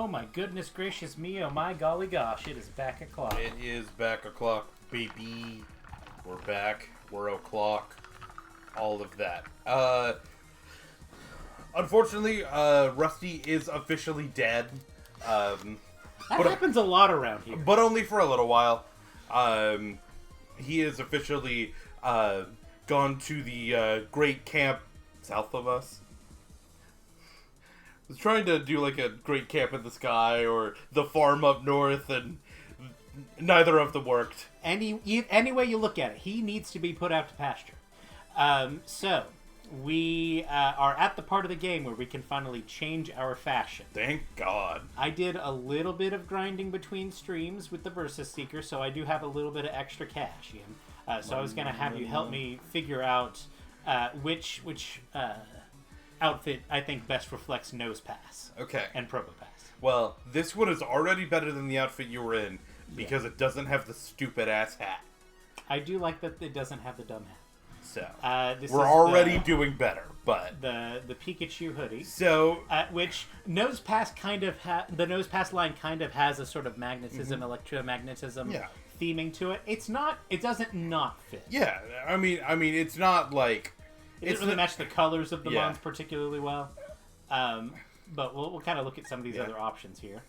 Oh my goodness gracious me, oh my golly gosh, it is back o'clock. It is back o'clock, baby. We're back. We're o'clock. All of that. Unfortunately, Rusty is officially dead. That happens a lot around here. But only for a little while. He is officially gone to the great camp south of us. I was trying to do like a great camp in the sky or the farm up north, and neither of them worked. Any way you look at it, he needs to be put out to pasture. So, we are at the part of the game where we can finally change our fashion. Thank God. I did a little bit of grinding between streams with the Versus Seeker, so I do have a little bit of extra cash in. So I was going to have you help me figure out which outfit I think best reflects Nose Pass. Okay. And Probo Pass. Well, this one is already better than the outfit you were in because it doesn't have the stupid ass hat. I do like that it doesn't have the dumb hat. So we're already doing better, but the Pikachu hoodie. So which Nose Pass kind of the Nose Pass line kind of has a sort of magnetism, electromagnetism theming to it. It doesn't not fit. Yeah, I mean, it's not like it doesn't really match the colors of the mons particularly well. But we'll kind of look at some of these other options here.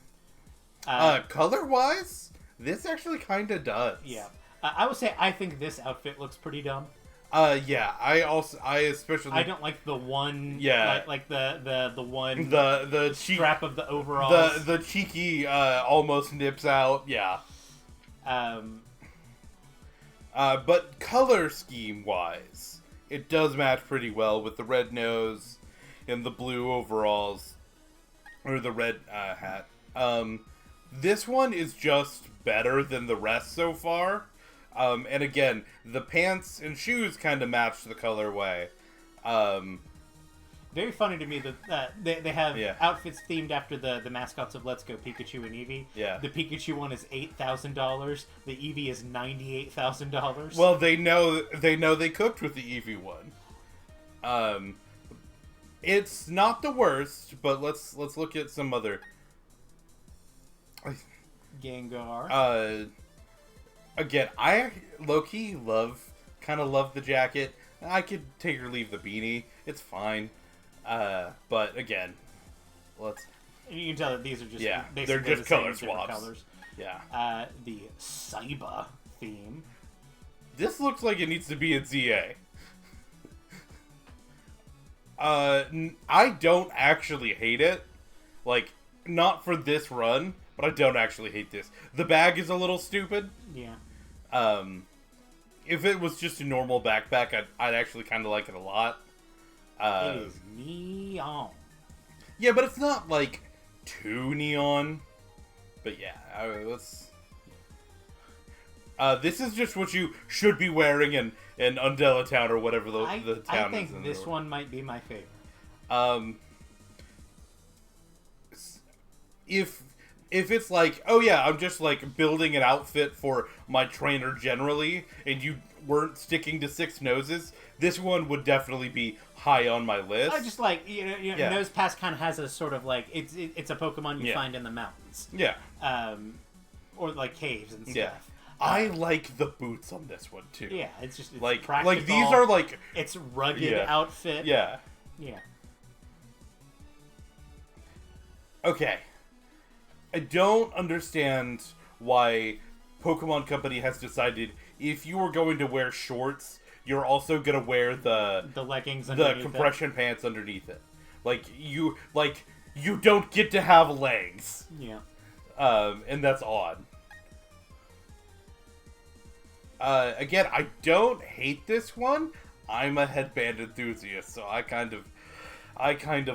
Color wise, this actually kind of does. Yeah, I would say I think this outfit looks pretty dumb. Yeah, I especially don't like the one. Yeah, like the one. The strap of the overalls. The cheeky almost nips out. Yeah. But color scheme wise, it does match pretty well with the red nose and the blue overalls, or the red hat. This one is just better than the rest so far. And again, the pants and shoes kind of match the colorway. Very funny to me that they have outfits themed after the mascots of Let's Go Pikachu and Eevee. Yeah. The Pikachu one is $8,000. The Eevee is $98,000. Well, they know they cooked with the Eevee one. It's not the worst, but let's look at some other. Gengar. Again, I low-key kind of love the jacket. I could take or leave the beanie. It's fine. But again, you can tell that these are just basically they're just the color same swaps. Colors. Yeah. The Saiba theme. This looks like it needs to be in ZA. I don't actually hate it. Like, not for this run, but I don't actually hate this. The bag is a little stupid. Yeah. If it was just a normal backpack, I'd actually kind of like it a lot. It is neon. Yeah, but it's not, like, too neon. But yeah, this is just what you should be wearing in Undella Town or whatever the town is. I think this one might be my favorite. If it's like, oh yeah, I'm just like building an outfit for my trainer generally, and you weren't sticking to 6 noses, this one would definitely be high on my list. I just like, Nose Pass kind of has a sort of like, it's a Pokemon you find in the mountains. Yeah. Or like caves and stuff. Yeah. I like the boots on this one too. Yeah, it's like practical. These are like it's rugged outfit. Yeah. Yeah. Okay. I don't understand why Pokemon Company has decided if you are going to wear shorts, you're also going to wear the leggings, the compression pants underneath it. Like you don't get to have legs. Yeah. And that's odd. Again, I don't hate this one. I'm a headband enthusiast, so I kind of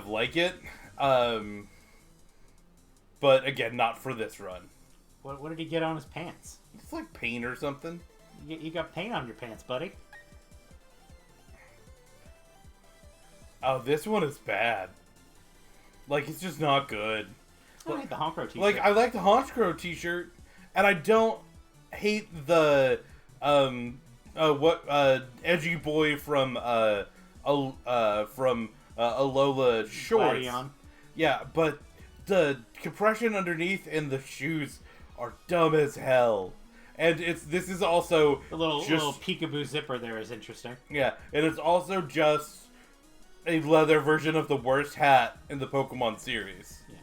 like it. But again, not for this run. What did he get on his pants? It's like paint or something. You got paint on your pants, buddy. Oh, this one is bad. Like, it's just not good. I like the Honchkrow t-shirt. Like, I like the Honchkrow t-shirt, and I don't hate the edgy boy from Alola shorts. Gladion. Yeah, but the compression underneath and the shoes are dumb as hell. And this is also the little peekaboo zipper there is interesting. Yeah, and it's also just a leather version of the worst hat in the Pokemon series. Yeah.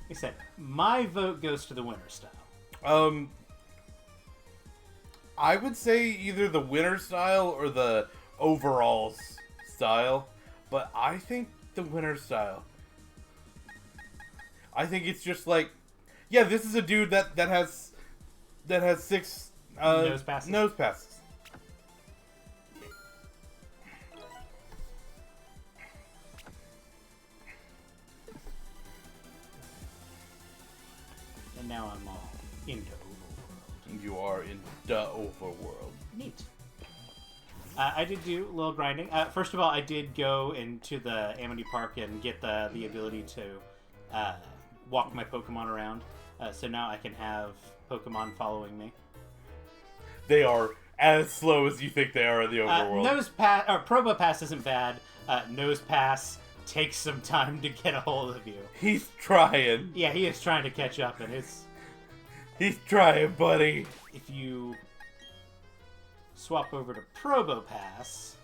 Like I said, my vote goes to the winter style. I would say either the winter style or the overalls style, but I think the winter style. I think it's just like, yeah, this is a dude that has 6 nose passes. And now I'm all into overworld. You are in the overworld. Neat. I did do a little grinding. First of all, I did go into the Amity Park and get the ability to walk my Pokemon around. So now I can have Pokemon following me. They are as slow as you think they are in the overworld. Probo Pass isn't bad. Nose Pass takes some time to get a hold of you. He's trying. Yeah, he is trying to catch up, and he's trying, buddy. If you swap over to Probo Pass,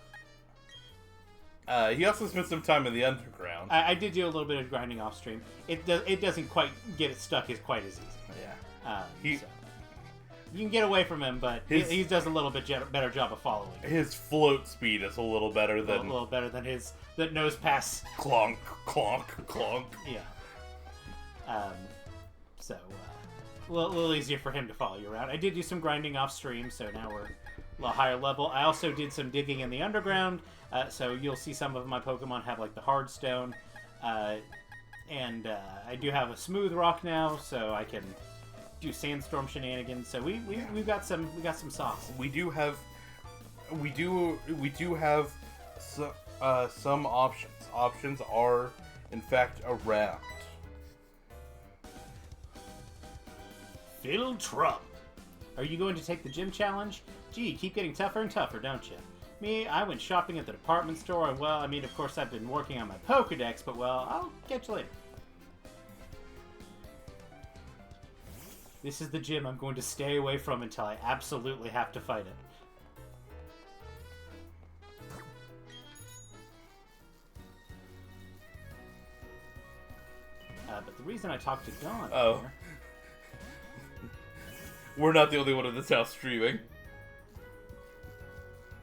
he also spent some time in the underground. I did do a little bit of grinding off stream. It doesn't quite get it stuck as quite as easy. Yeah. So. You can get away from him, but he does a little bit better job of following. His float speed is a little better than his nose pass. Clonk, clonk, clonk. Yeah. So a little easier for him to follow you around. I did do some grinding off stream, so now we're a little higher level. I also did some digging in the underground, so you'll see some of my Pokemon have like the hard stone, and I do have a smooth rock now, so I can do sandstorm shenanigans. So we've got some sauce. We do have some options. Options are in fact around. Phil Trump. Are you going to take the gym challenge? Gee, you keep getting tougher and tougher, don't you? Me, I went shopping at the department store, and well, I mean, of course I've been working on my Pokedex, but well, I'll catch you later. This is the gym I'm going to stay away from until I absolutely have to fight it. But the reason I talked to Dawn... Oh. Here, we're not the only one in this house streaming.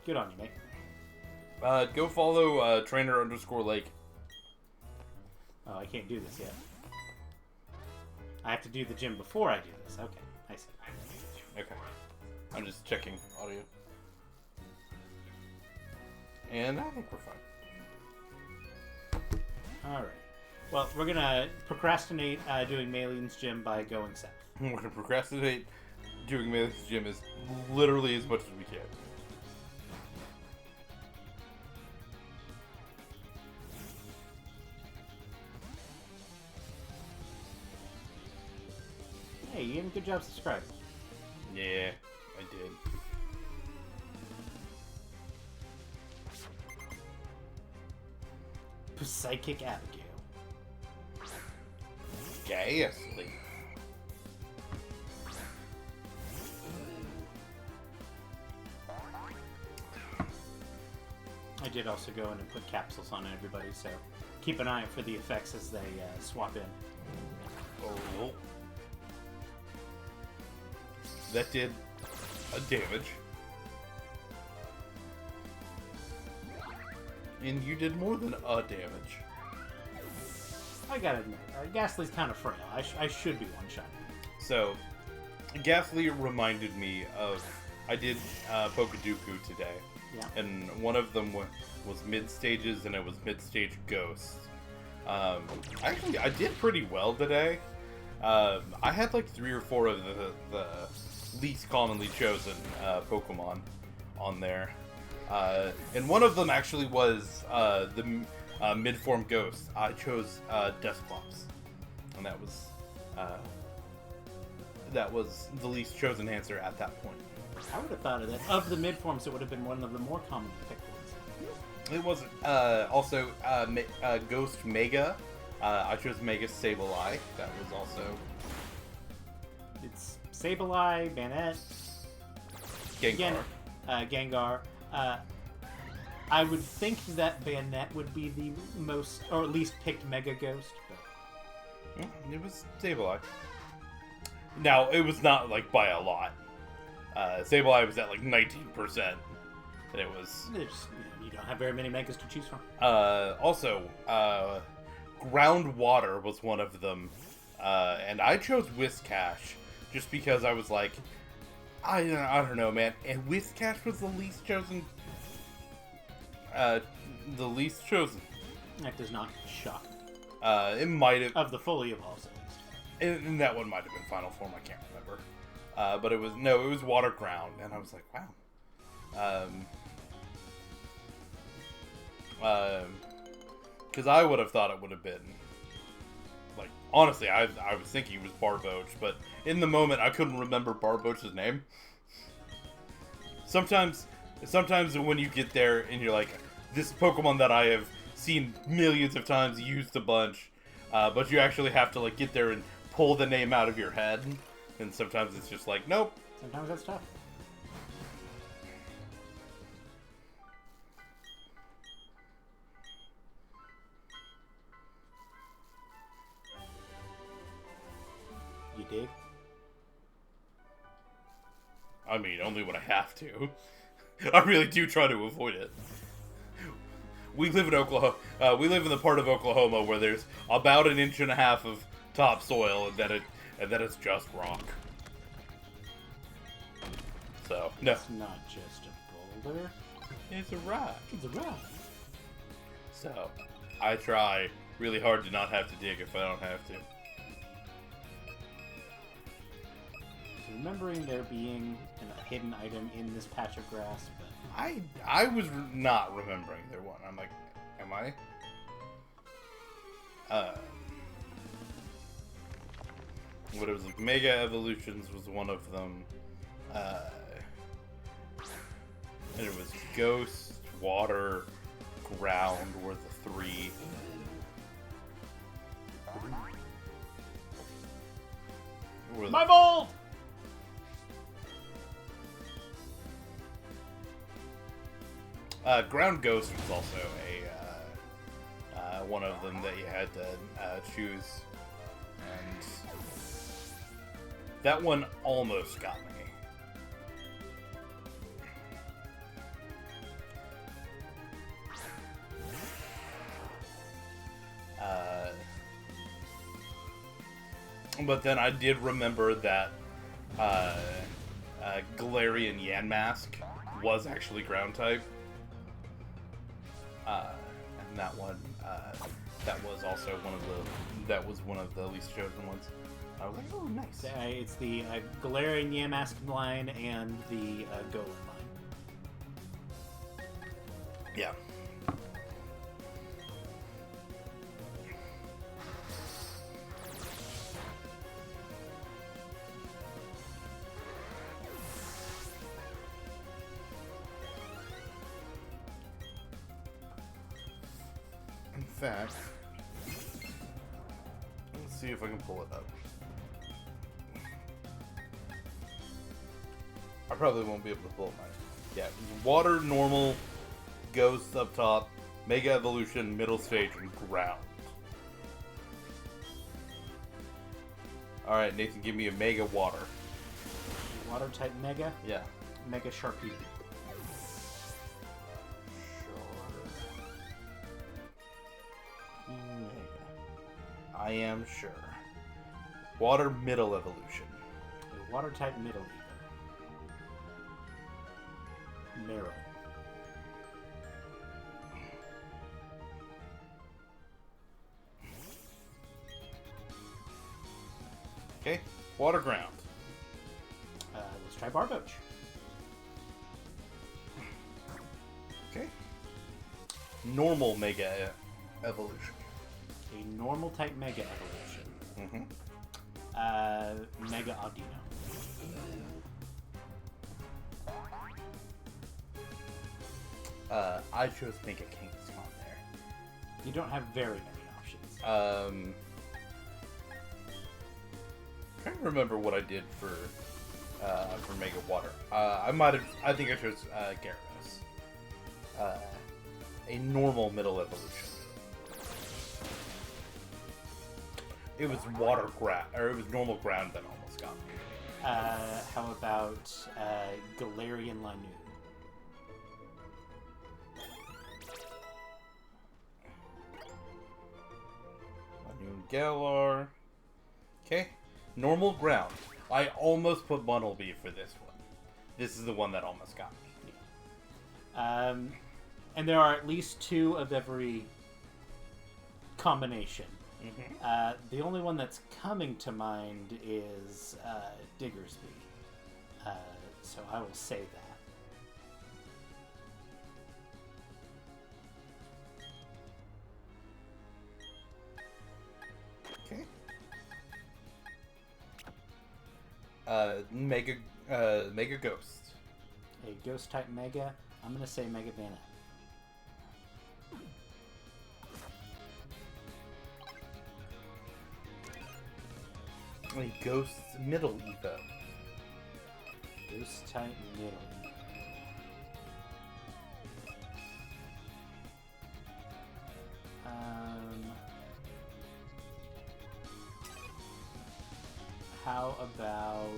Good on you, mate. Go follow trainer_lake. Oh, I can't do this yet. I have to do the gym before I do this. Okay, I see. Okay. I'm just checking audio. And I think we're fine. Alright. Well, we're gonna procrastinate doing Mayleen's gym by going south. We're gonna procrastinate doing Mayleen's gym as literally as much as we can. Hey, you did a good job subscribing. Yeah, I did. Psychic Abigail. Ghastly. I did also go in and put capsules on everybody, so keep an eye out for the effects as they swap in. Oh. That did a damage. And you did more than a damage. I gotta admit, Ghastly's kind of frail. I should be one-shotting. So, Ghastly reminded me of... I did Pokeduku today. Yeah. And one of them was mid-stages, and it was mid-stage Ghost. Actually, I did pretty well today. I had like 3 or 4 of the least commonly chosen Pokemon on there. And one of them actually was the mid-form Ghost. I chose Dusclops. And that was the least chosen answer at that point. I would have thought of that. Of the mid-forms, it would have been one of the more commonly picked ones. It wasn't. Also, Ghost Mega I chose Mega Sableye. That was also It's Sableye, Banette, Gengar. Gengar. I would think that Banette would be the most, or at least picked Mega Ghost. But... It was Sableye. Now, it was not, like, by a lot. Sableye was at, like, 19%. And it was... you don't have very many Megas to choose from. Also, Groundwater was one of them. And I chose Whiscash just because I was like, I don't know, man. And Whiscash was the least chosen. The least chosen. That does not shock me. It might have... Of the fully evolved, at least. And that one might have been Final Form, I can't remember. But it was Water Ground, and I was like, wow. Because I would have thought it would have been, like, honestly, I was thinking it was Barboach, but in the moment, I couldn't remember Barboach's name. Sometimes when you get there and you're like, this Pokemon that I have seen millions of times, used a bunch, but you actually have to, like, get there and pull the name out of your head, and sometimes it's just like, nope. Sometimes that's tough. You dig? I mean, only when I have to. I really do try to avoid it. We live in Oklahoma. We live in the part of Oklahoma where there's about 1.5 inches of topsoil, and then it's just rock. So no, It's not just a boulder. it's a rock. It's a rock. So I try really hard to not have to dig if I don't have to. So remembering there being a hidden item in this patch of grass, but I was not remembering there one. I'm like, am I? What it was like, Mega Evolutions was one of them. And it was Ghost, Water, Ground were the three. my mold. Ground Ghost was also a one of them that you had to choose, and that one almost got me. But then I did remember that Galarian Yanmask was actually ground type. And that one, that was also one of the least chosen ones. I was like, oh, nice. It's the Galarian Yamask line and the Golem line. Yeah. In fact, let's see if I can pull it up. I probably won't be able to pull it. Yeah, Water, Normal, Ghost up top, Mega Evolution, Middle Stage, and Ground. Alright, Nathan, give me a Mega Water. Water type Mega. Yeah. Mega Sharpedo. I am sure. Water Middle Evolution. Water type Middle Evo. Marrow. Okay. Water Ground. Let's try Barboach. Okay. Normal Mega Evolution. A normal type Mega Evolution. Mm-hmm. Mega Audino. I chose Mega Kangaskhan there. You don't have very many options. Trying to remember what I did for Mega Water. I think I chose Gyarados. A normal middle evolution. It was it was normal ground that almost got me. How about Galarian Lanu? Lanu and Galar. Okay. Normal ground. I almost put Bunnelby for this one. This is the one that almost got me. And there are at least 2 of every combination. Mm-hmm. The only one that's coming to mind is Diggersby. So I will say that. Okay. Mega Ghost. A Ghost type Mega. I'm gonna say Mega Banana. A Ghost middle Evo. Ghost type middle. How about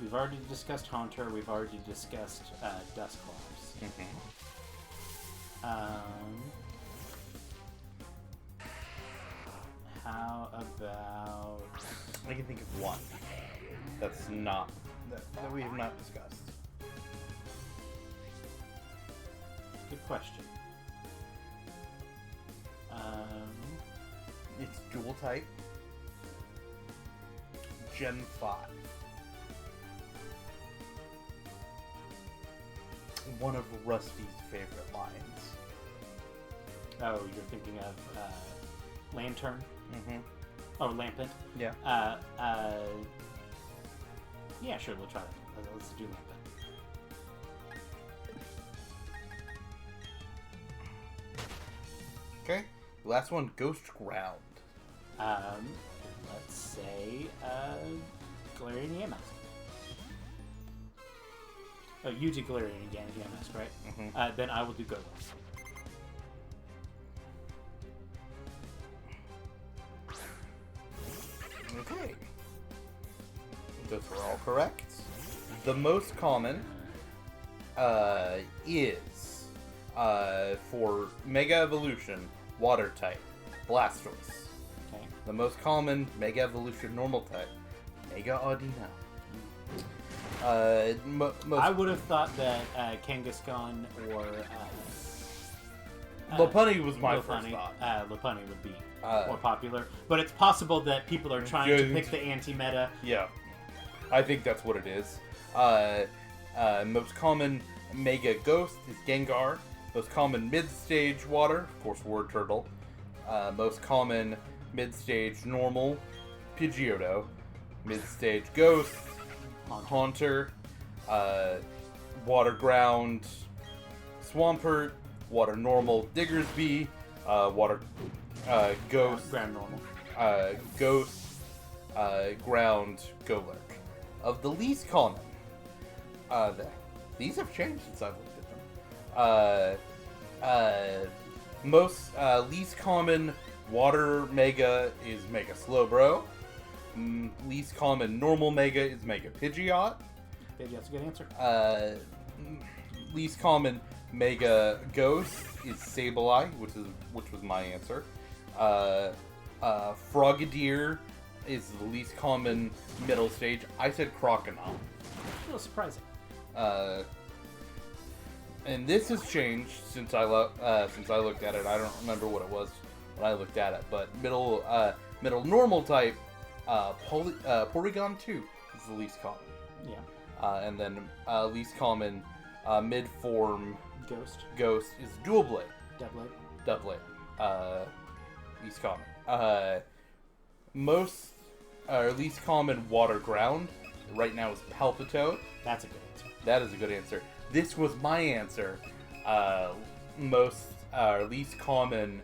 we've already discussed Haunter, we've already discussed Dusclops. Mm-hmm. How about I can think of one that's not that we have not discussed. good question. It's dual type. Gen 5. One of Rusty's favorite lines. Oh, you're thinking of Lantern? Mm-hmm. Oh, Lampent? Yeah. Yeah, sure, we'll try that. Let's do Lampent. Okay. Last one, Ghost Ground. Let's say Galarian Yamask. Oh, you did Galarian Yamask, right? Mm-hmm. Then I will do Golos. Okay. Those were all correct. The most common is for Mega Evolution, Water type, Blastoise. Okay. The most common Mega Evolution Normal type, Mega Audino. I would have thought that Kangaskhan or Lopunny was my first Lopunny, thought. Lopunny would be more popular, but it's possible that people are trying to pick the anti-meta. Yeah, I think that's what it is. Most common Mega Ghost is Gengar. Most common mid-stage water, of course, Word Turtle. Most common mid-stage normal, Pidgeotto. Mid-stage Ghost, Haunter. Water Ground, Swampert. Water Normal, Diggersby. Water Ghost, Ground normal. Ghost, Ground, Golurk. Of the least common, these have changed since I've looked at them. Most least common Water Mega is Mega Slowbro. Least common Normal Mega is Mega Pidgeot. That's a good answer. Least common Mega Ghost is Sableye, which was my answer. Frogadier is the least common middle stage. I said Croconaw. A little surprising. And this has changed since I looked at it. I don't remember what it was when I looked at it, but middle normal type, Porygon 2 is the least common. Yeah. And then least common mid form Ghost is Dual Blade. Double Blade. Least common. Most least common Water Ground right now is Palpitoad. That's a good answer. That is a good answer. This was my answer. Least common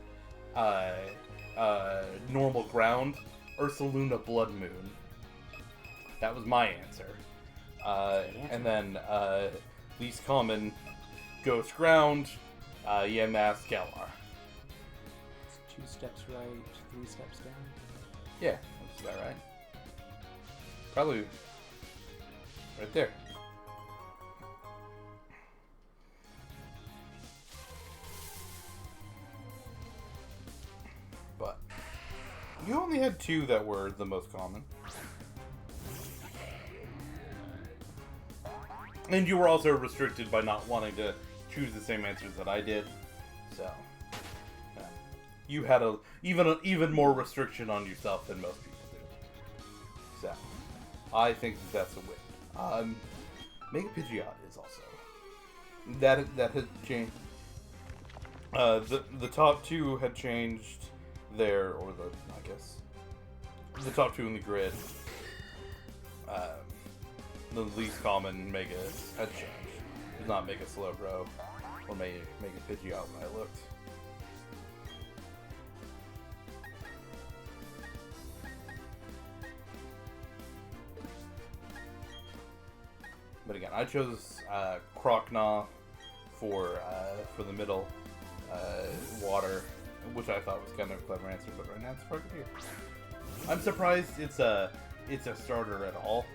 normal ground, Ursaluna Blood Moon. That was my answer. And then least common ghost ground, Yamask Galar. It's 2 steps right, 3 steps down. Yeah, that's about right. Probably right there. But you only had 2 that were the most common. And you were also restricted by not wanting to choose the same answers that I did. So, yeah. You had even more restriction on yourself than most people do. So, I think that's a win. Mega Pidgeot is also. That had changed. The top 2 had changed the top 2 in the grid. The least common Mega had changed. It's not Mega Slowbro or Mega Pidgeot when I looked. But again, I chose Croconaw for the middle water, which I thought was kind of a clever answer. But right now it's Frogadier. I'm surprised it's a starter at all.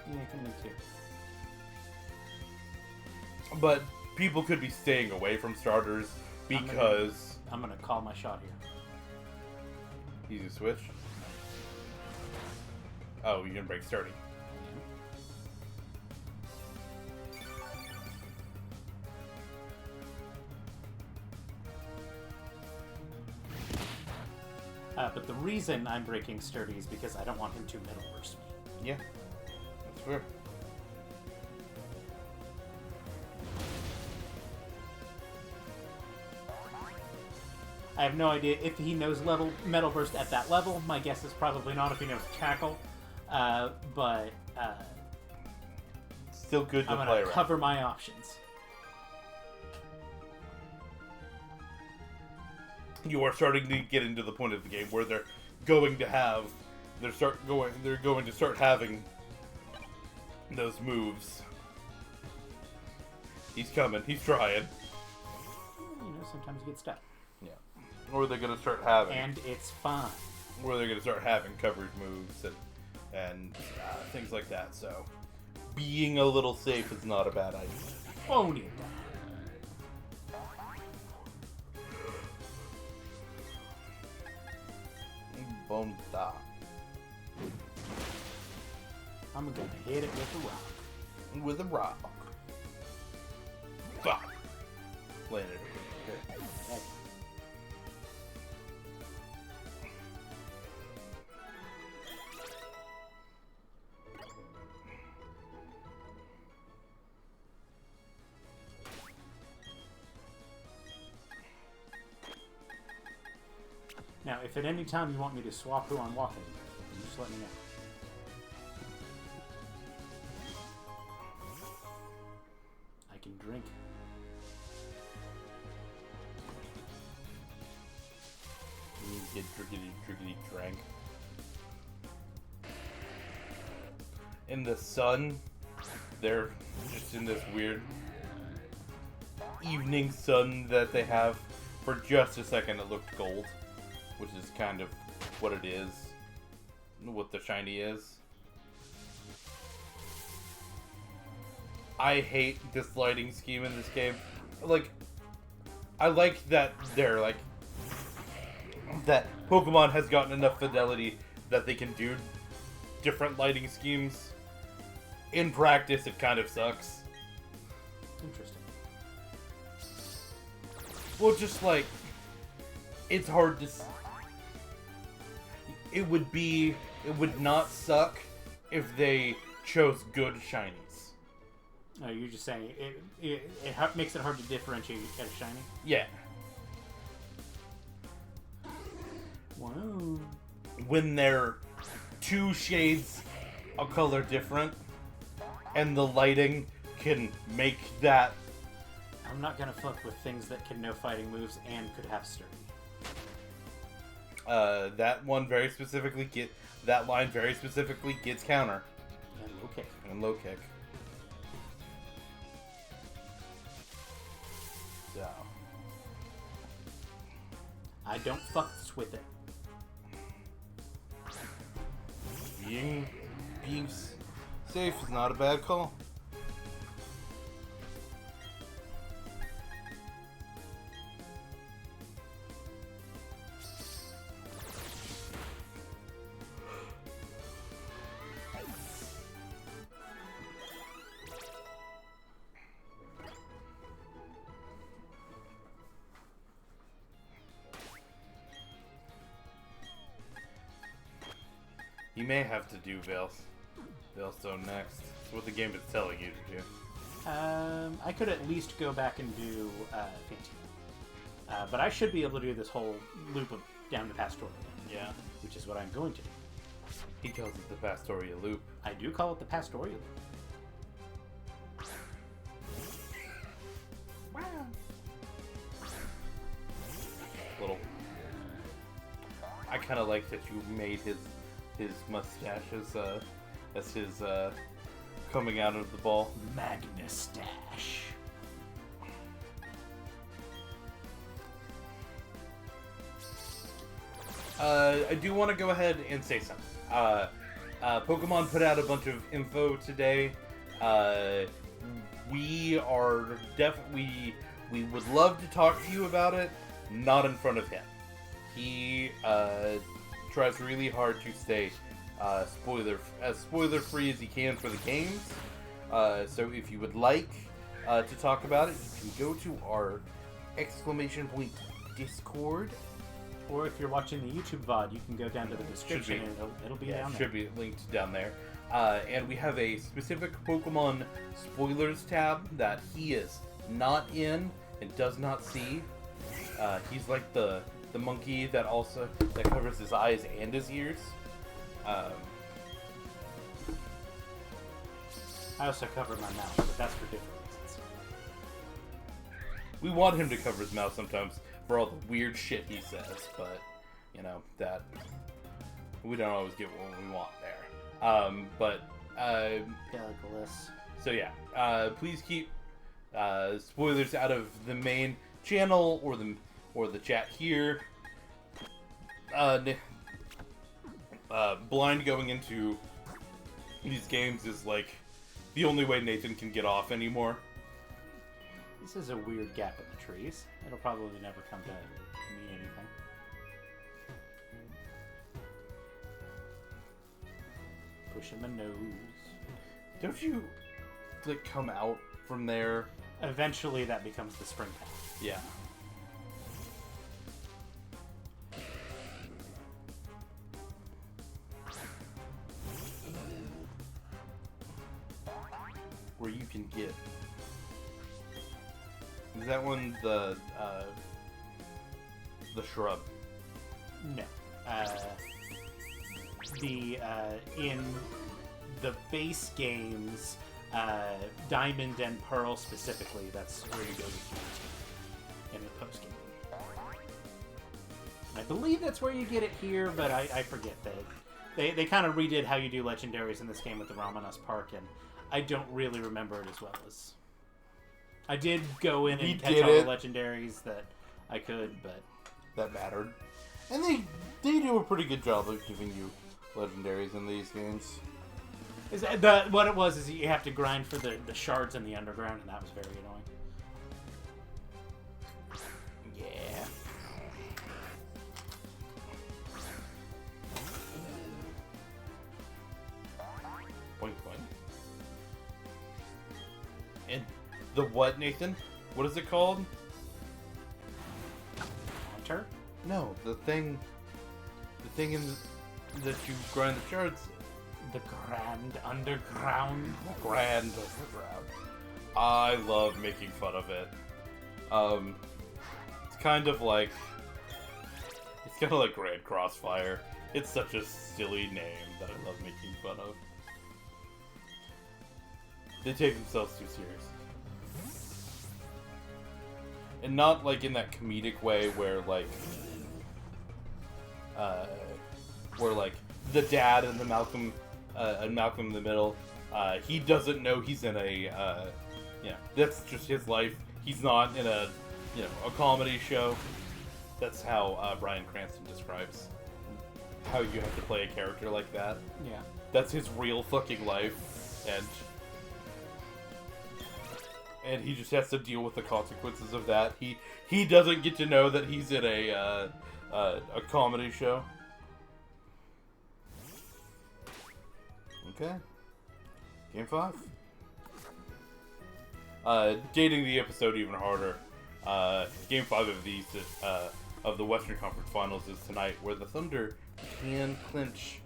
Yeah, I can make 2. But people could be staying away from starters because I'm gonna call my shot here. Easy switch. Oh, you're gonna break sturdy. But the reason I'm breaking sturdy is because I don't want him to middle burst me. Yeah, that's fair. I have no idea if he knows Metal Burst at that level. My guess is probably not if he knows Tackle. But still good to I'm play going to around. cover my options. You are starting to get into the point of the game where they're going to start having those moves. He's coming. He's trying. Sometimes you get stuck. Yeah. Or they're going to start having. And it's fine. Or they're going to start having coverage moves and things like that. So, being a little safe is not a bad idea. Only a Bonda. I'm gonna hit it with a rock. With a rock. Bah. Landed. Okay. Now, if at any time you want me to swap who I'm walking, you just let me know. I can drink. You get driggity drank. In the sun, they're just in this weird evening sun that they have. For just a second, it looked gold, which is kind of what it is, what the shiny is. I hate this lighting scheme in this game. Like, I like that they're like, that Pokemon has gotten enough fidelity that they can do different lighting schemes. In practice, it kind of sucks. Interesting. Well, just like, it's hard to... It would not suck if they chose good shinies. Oh, you're just saying it makes it hard to differentiate a shiny? Yeah. Wow. When they're 2 shades a color different, and the lighting can make that. I'm not gonna fuck with things that can know fighting moves and could have sturdy. That line very specifically gets counter And low kick. and low kick. So I don't fucks with it. being safe is not a bad call. You may have to do Veilstone next. That's what the game is telling you to do. I could at least go back and do Fantine. But I should be able to do this whole loop of down to Pastoria. Yeah. Which is what I'm going to do. He calls it the Pastoria loop. I do call it the Pastoria loop. Wow. Little. I kind of like that you made his mustache as his coming out of the ball. Magnastache. I do want to go ahead and say something. Pokemon put out a bunch of info today. We would love to talk to you about it, not in front of him. He tries really hard to stay spoiler free as he can for the games. So if you would like to talk about it, you can go to our ! Discord. Or if you're watching the YouTube VOD, you can go down to the description and it'll be down there. Should be linked down there. And we have a specific Pokemon spoilers tab that he is not in and does not see. He's like the monkey that covers his eyes and his ears. I also cover my mouth, but that's for different reasons. We want him to cover his mouth sometimes for all the weird shit he says, but that we don't always get what we want there. Douglas. So yeah, please keep spoilers out of the main channel or the chat here. Blind going into these games is like the only way Nathan can get off anymore. This is a weird gap in the trees. It'll probably never come to mean anything. Pushing my nose. Don't you come out from there? Eventually that becomes the spring path. Yeah. Where you can get. Is that one the shrub? No. In the base games, Diamond and Pearl specifically, that's where you go to Fantine in the post game. I believe that's where you get it here, but I forget that. They kind of redid how you do legendaries in this game with the Ramanas Park, and I don't really remember it as well as... I did go in and catch all the legendaries that I could, but... That mattered. And they do a pretty good job of giving you legendaries in these games. What it was is you have to grind for the shards in the underground, and that was very annoying. Yeah. Point. And the what, Nathan? What is it called? Hunter? No, the thing that you grind the shards. The Grand Underground. Grand Underground. I love making fun of it. It's kind of like Grand Crossfire. It's such a silly name that I love making fun of. They take themselves too serious. And not, like, in that comedic way where, like, the dad and the Malcolm in the Middle, he doesn't know he's in a, that's just his life. He's not in a, a comedy show. That's how Bryan Cranston describes how you have to play a character like that. Yeah. That's his real fucking life, and he just has to deal with the consequences of that. He doesn't get to know that he's in a comedy show. Okay. Game 5. Dating the episode even harder. Game 5 of the Western Conference Finals is tonight, where the Thunder can clinch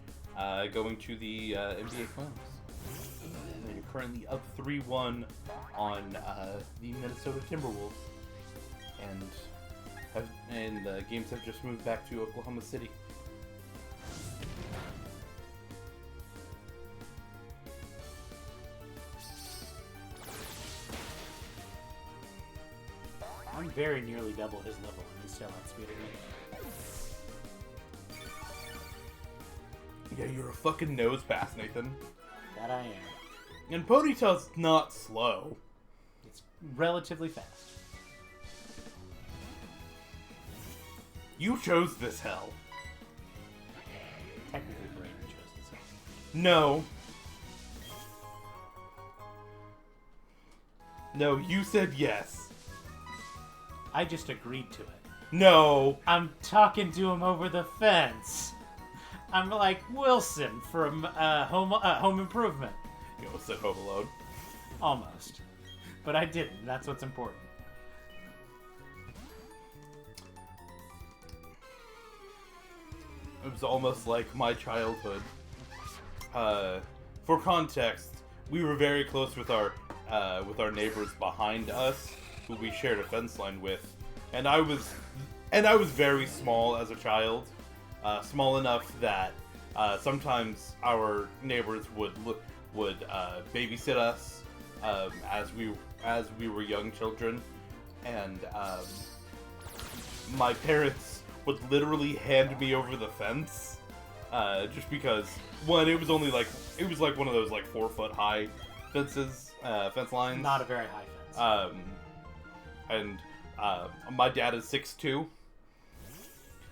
going to the NBA Finals. They're currently up 3-1 on the Minnesota Timberwolves, and the games have just moved back to Oklahoma City. I'm very nearly double his level, and he's still outspeeding me. Yeah, you're a fucking nose pass, Nathan. That I am. And Ponytail's not slow. It's relatively fast. You chose this hell. Technically, Brayden chose this. No. No, you said yes. I just agreed to it. No. I'm talking to him over the fence. I'm like Wilson from Home Improvement. You almost said Home Alone. Almost. But I didn't. That's what's important. It was almost like my childhood. For context, we were very close with our neighbors behind us, who we shared a fence line with, and I was very small as a child, small enough that sometimes our neighbors would babysit us as we were young children, and my parents would literally hand me over the fence, just because one, it was like one of those like 4 foot high fences, fence lines. Not a very high fence. And my dad is 6'2".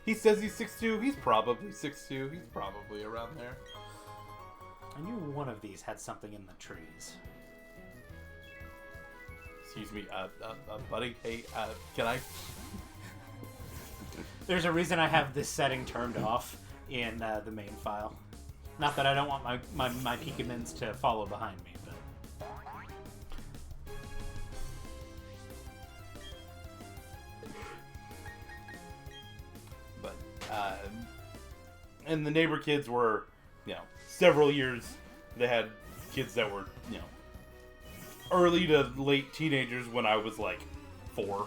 He says he's 6'2". He's probably 6'2". He's probably around there. I knew one of these had something in the trees. Excuse me, buddy. Hey, can I? There's a reason I have this setting turned off in the main file. Not that I don't want my Pikemins to follow behind me, but... And the neighbor kids were, several years. They had kids that were, early to late teenagers when I was like 4.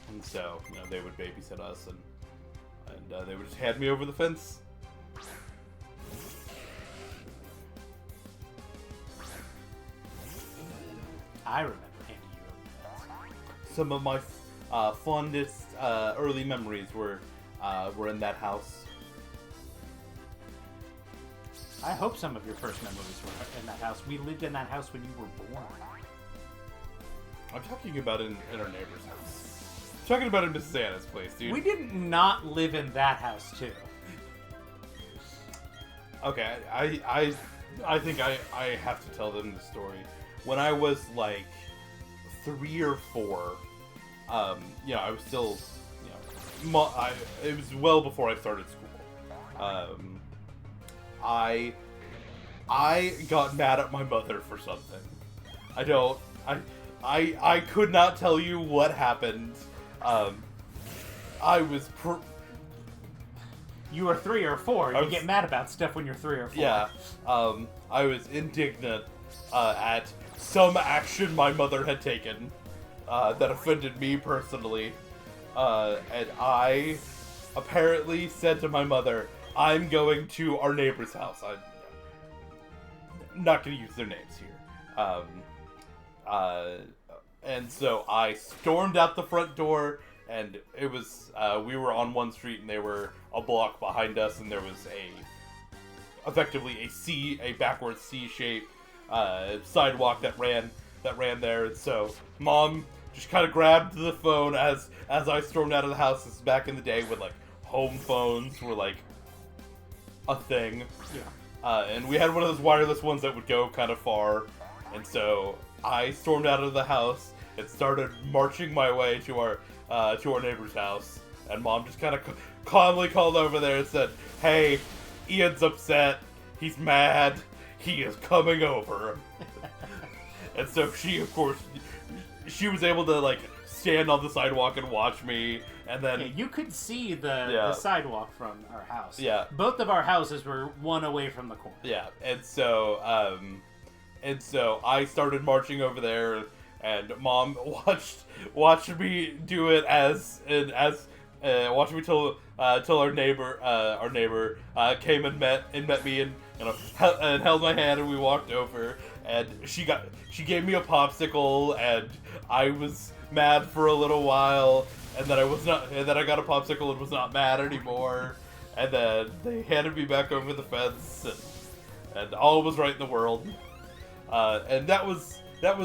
And so, they would babysit us, and they would just hand me over the fence. I remember handing you over the fence. Some of my fondest early memories were in that house. I hope some of your first memories were in that house. We lived in that house when you were born. I'm talking about in our neighbor's house. I'm talking about in Mrs. Anna's place, dude. We did not live in that house, too. Okay, I think I have to tell them the story. When I was like 3 or 4, I was still, it was well before I started school. I got mad at my mother for something. I could not tell you what happened. You were 3 or 4. You get mad about stuff when you're 3 or 4. Yeah. I was indignant at some action my mother had taken that offended me personally. And I apparently said to my mother, I'm going to our neighbor's house. I'm not going to use their names here. Um, and so I stormed out the front door, and it was we were on one street, and they were a block behind us, and there was effectively a backwards C shape sidewalk that ran there, and so Mom just kind of grabbed the phone as I stormed out of the house. This is back in the day when like home phones were like a thing. Yeah. And we had one of those wireless ones that would go kind of far, and so I stormed out of the house and started marching my way to our neighbor's house. And Mom just kind of calmly called over there and said, "Hey, Ian's upset. He's mad. He is coming over." And so she, of course, she was able to like stand on the sidewalk and watch me, and then you could see the sidewalk from our house. Yeah, both of our houses were one away from the corner. Yeah, and so I started marching over there, and Mom watched me do it watched me till our neighbor came and met me and held my hand, and we walked over, and she gave me a popsicle, and I was mad for a little while, and then I got a popsicle and was not mad anymore, and then they handed me back over the fence, and all was right in the world. And that was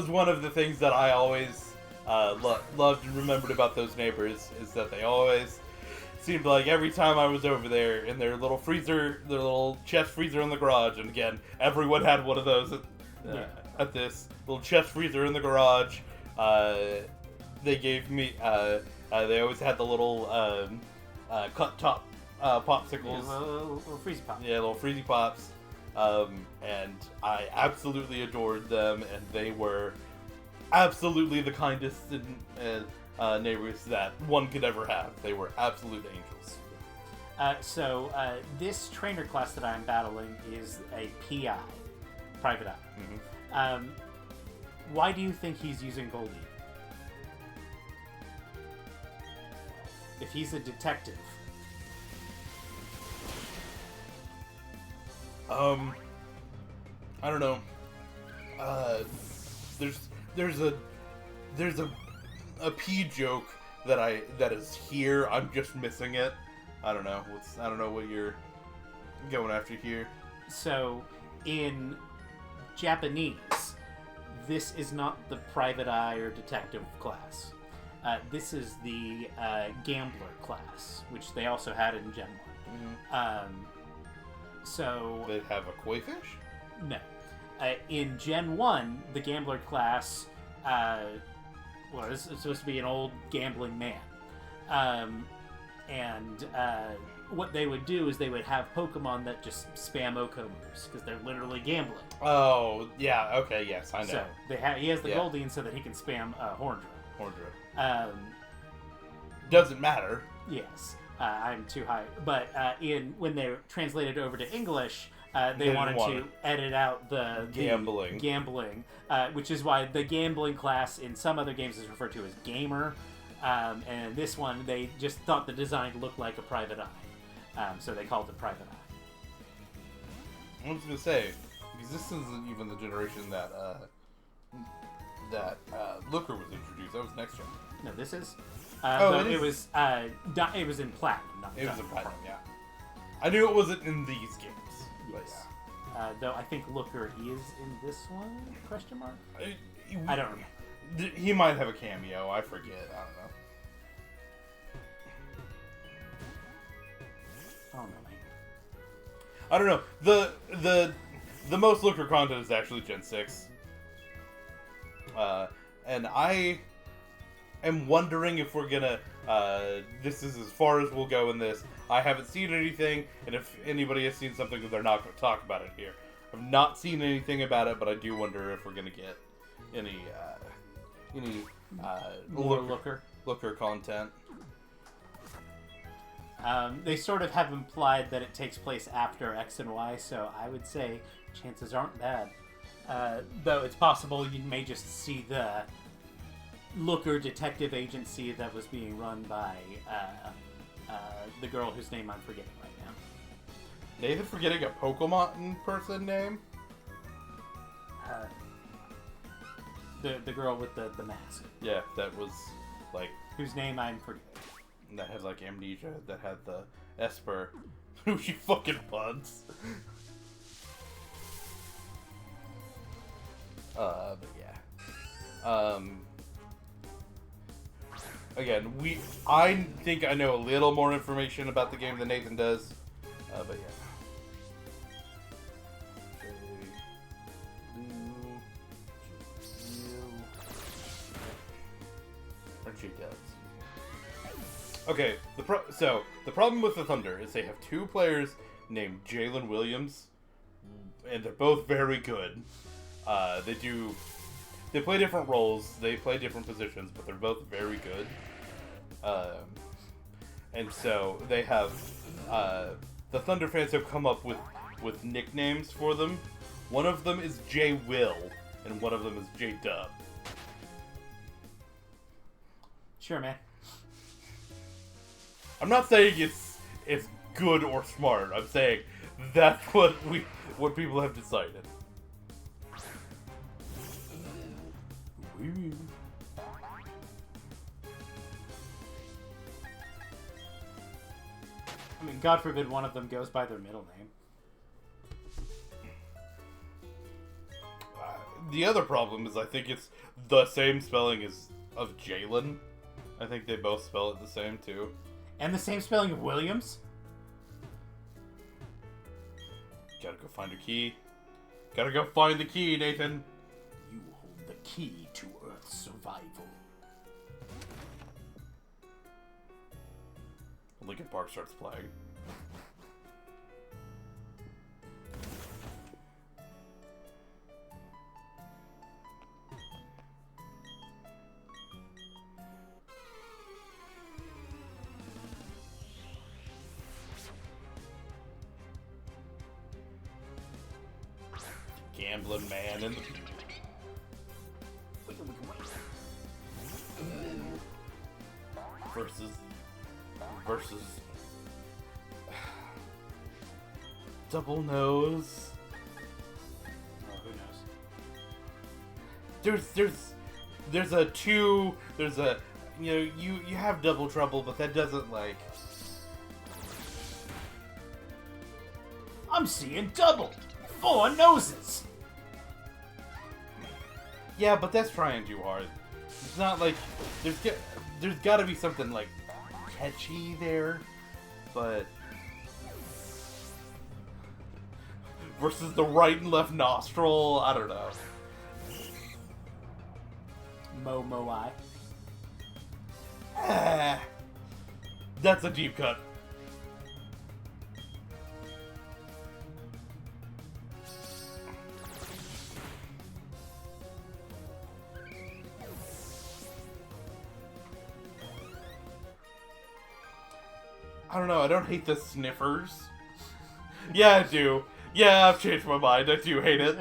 one of the things that I always loved and remembered about those neighbors, is that they always seemed like every time I was over there in their little freezer, their little chest freezer in the garage, and again, everyone had one of those at this little chest freezer in the garage. They gave me, they always had the little cut top popsicles. Yeah, little freezy pops. Yeah, little freezy pops. And I absolutely adored them, and they were absolutely the kindest neighbors that one could ever have. They were absolute angels. So this trainer class that I'm battling is a PI, private eye. Mm-hmm. Why do you think he's using Goldie? If he's a detective. I don't know. There's a P joke that is here. I'm just missing it. I don't know. I don't know what you're going after here. So, in Japanese, this is not the private eye or detective class. This is the gambler class, which they also had in Gen 1. Mm-hmm. So they have a koi fish? No. In Gen 1, the gambler class was supposed to be an old gambling man. And what they would do is they would have Pokemon that just spam Oko moves, because they're literally gambling. Oh, yeah, okay, yes, I know. So he has the Goldeen so that he can spam Horndra. Doesn't matter. Yes. I'm too high. But when they translated over to English, they wanted to edit out the gambling, which is why the gambling class in some other games is referred to as gamer, and this one they just thought the design looked like a private eye, so they called it private eye. I was gonna say, because this isn't even the generation that Looker was introduced. That was next gen. No, this is. It was in Platinum. Not it was in Platinum, yeah. I knew it wasn't in these games. Yes. Though I think Looker is in this one? Question mark? I don't remember. He might have a cameo. I forget. I don't know. I don't know. The most Looker content is actually Gen 6. And I am wondering if we're gonna this is as far as we'll go in this. I haven't seen anything, and if anybody has seen something, they're not going to talk about it here. I've not seen anything about it, but I do wonder if we're going to get any more Looker content. They sort of have implied that it takes place after X and Y, so I would say chances aren't bad. Though it's possible you may just see the Looker detective agency that was being run by the girl whose name I'm forgetting right now. Nathan forgetting a Pokemon person name? The girl with the mask. Yeah, that was like Whose name I'm pretty. that had like amnesia. That had the Esper. Who she fucking puns. But yeah. Again, I think I know a little more information about the game than Nathan does. But yeah. She does. Okay, so the problem with the Thunder is they have two players named Jalen Williams, and they're both very good. They play different roles, they play different positions, but they're both very good. And so they have the Thunder fans have come up with nicknames for them. One of them is J Will, and one of them is J Dub. Sure, man. I'm not saying it's good or smart. I'm saying that's what people have decided. I mean, God forbid one of them goes by their middle name. The other problem is I think it's the same spelling as of Jalen. I think they both spell it the same too. And the same spelling of Williams? Gotta go find a key. Gotta go find the key, Nathan. You hold the key to Earth's survival. Linkin Park starts playing. Gambling man and versus double nose. Oh, who knows? There's a you have double trouble, but that doesn't like. I'm seeing double. 4 noses. Yeah, but that's trying too hard. It's not like there's got to be something like catchy there, but versus the right and left nostril, I don't know. Mo-I. That's a deep cut. I don't know, I don't hate the sniffers. Yeah, I do. Yeah, I've changed my mind. I do hate it.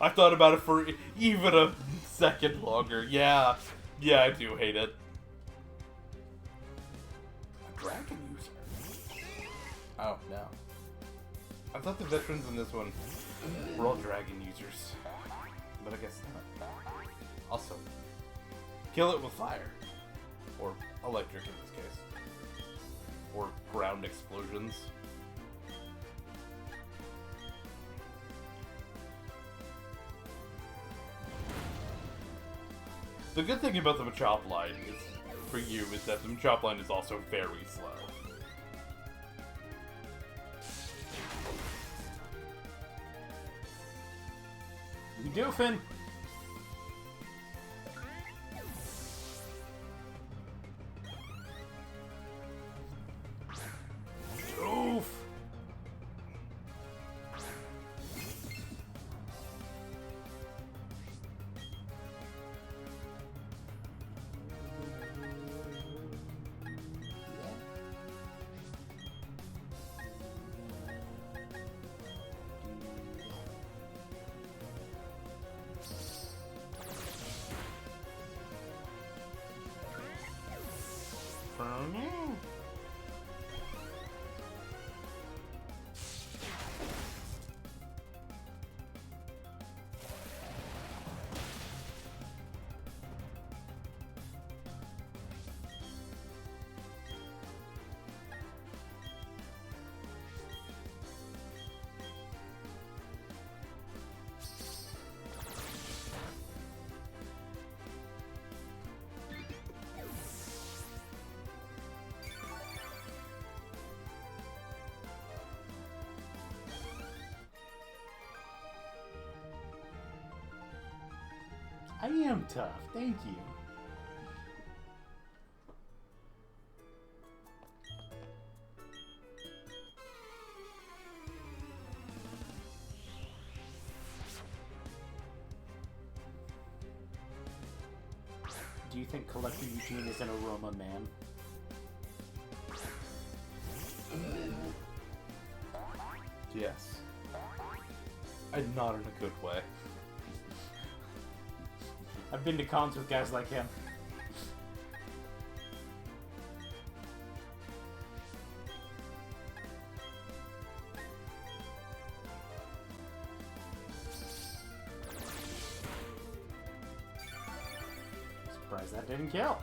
I thought about it for even a second longer. Yeah, I do hate it. A dragon user. Oh, no. I thought the veterans in this one were all dragon users. But I guess not. Also, kill it with fire. Or electric in this case. Or ground explosions. The good thing about the Machop line is, for you, is that the Machop line is also very slow. You doofin'. Doof. I am tough. Thank you. Do you think Collector Eugene is an aroma man? Yes. And not in a good way. I've been to cons with guys like him. Surprised that didn't kill.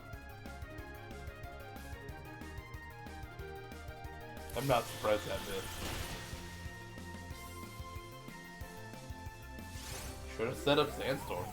I'm not surprised at this. Should have set up Sandstorm.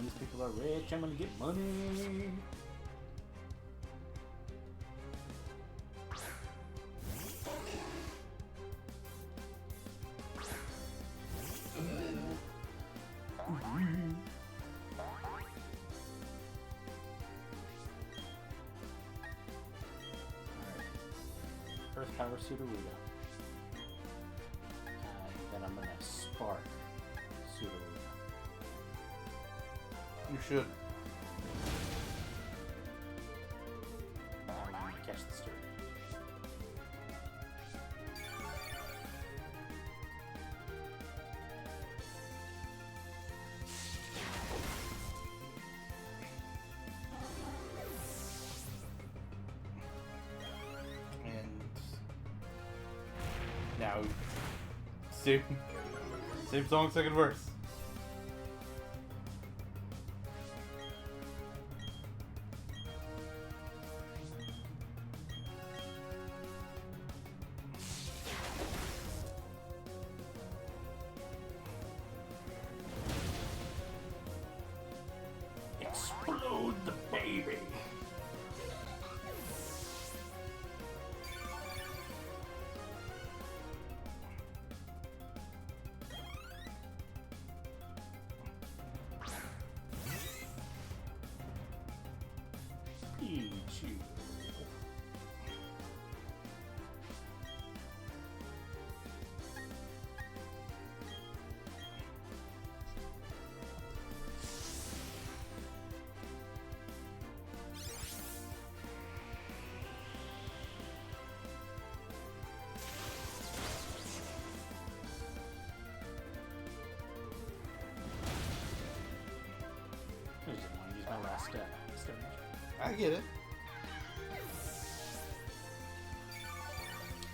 These people are rich, I'm gonna get money. First power Sudowoodo. Then I'm gonna spark Sudowoodo. You should. I'm gonna catch the stir. And now, same song, second verse. Explode the baby. Pichu. I just want to use my last Stone Age. I get it.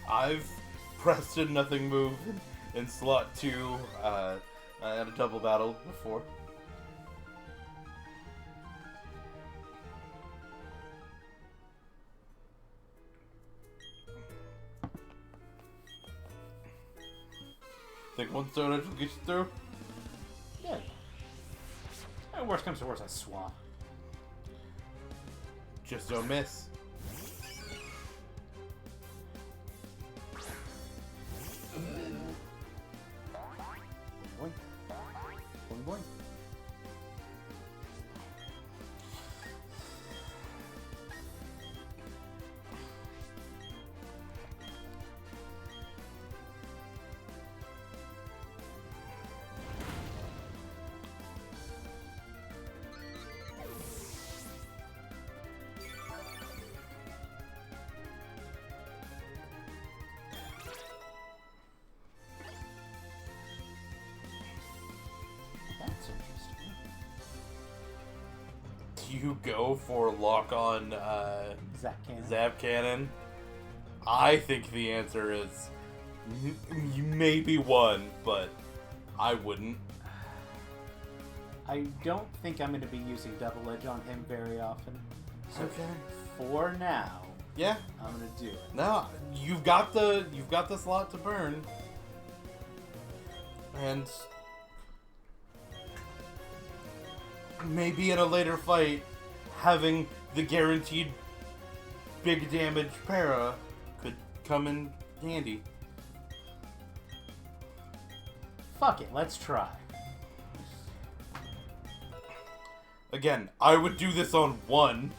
I've pressed a nothing move in slot 2 at a double battle before. Think one stone edge will get you through? Yeah. Worst comes to worst, I swap. Just don't miss. Boing. Boing, boing. That's interesting. Do you go for lock on Zap cannon. Zap Cannon? I think the answer is maybe one, but I wouldn't. I don't think I'm going to be using double edge on him very often. So Okay. for now, Yeah. I'm going to do it. No, you've got the slot to burn. And maybe in a later fight, having the guaranteed big damage para could come in handy. Fuck it, let's try. Again, I would do this on one.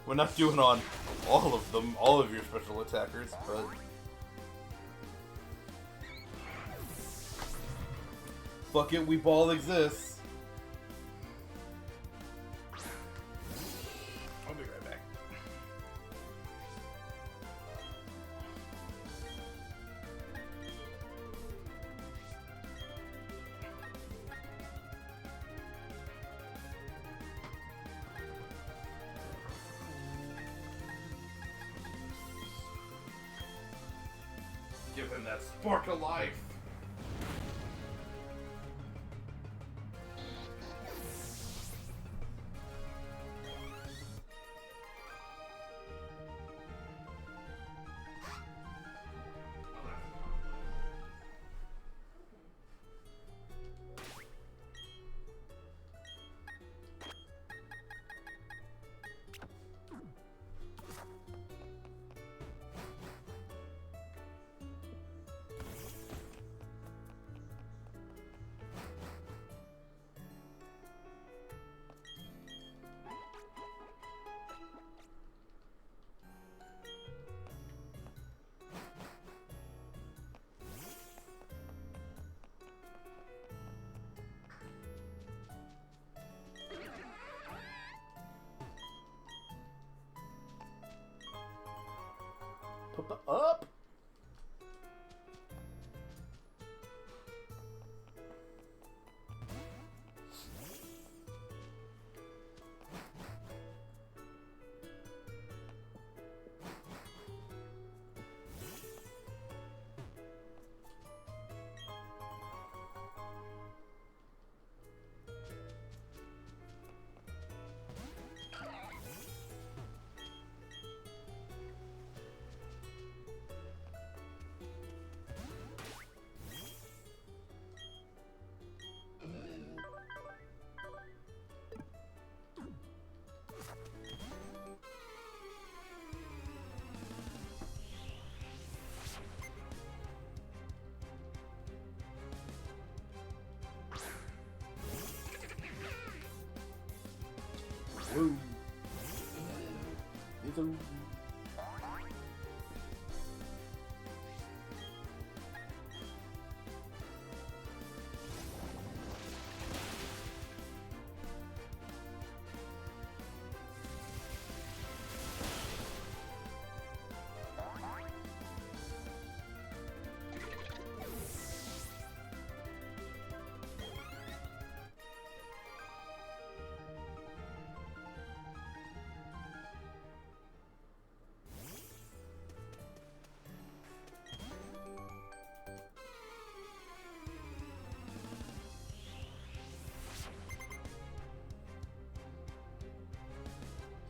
We're not doing on all of them, all of your special attackers, but... Fuck it, we ball exists. I'll be right back. Give him that spark of life. Up! Woo. Little.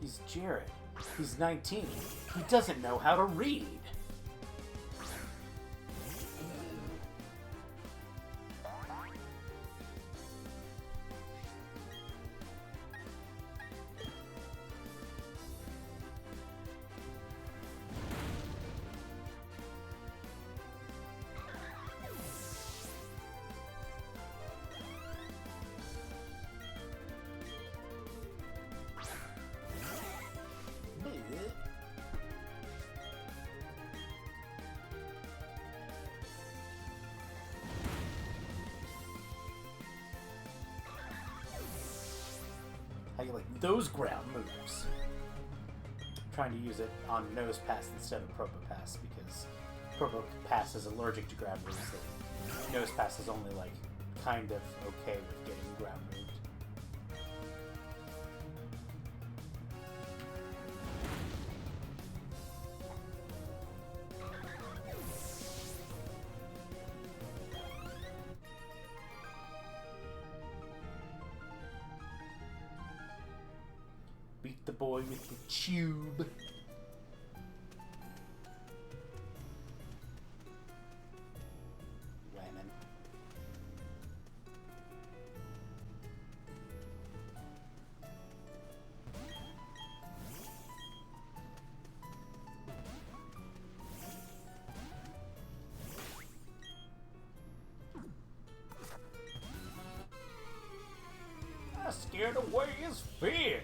He's Jared. He's 19. He doesn't know how to read. How you like those ground moves? I'm trying to use it on Nose Pass instead of Probopass because Probopass is allergic to ground moves. That Nose Pass is only like kind of okay with getting ground moved. Beat the boy with the tube. Whammon. I scared away his fish.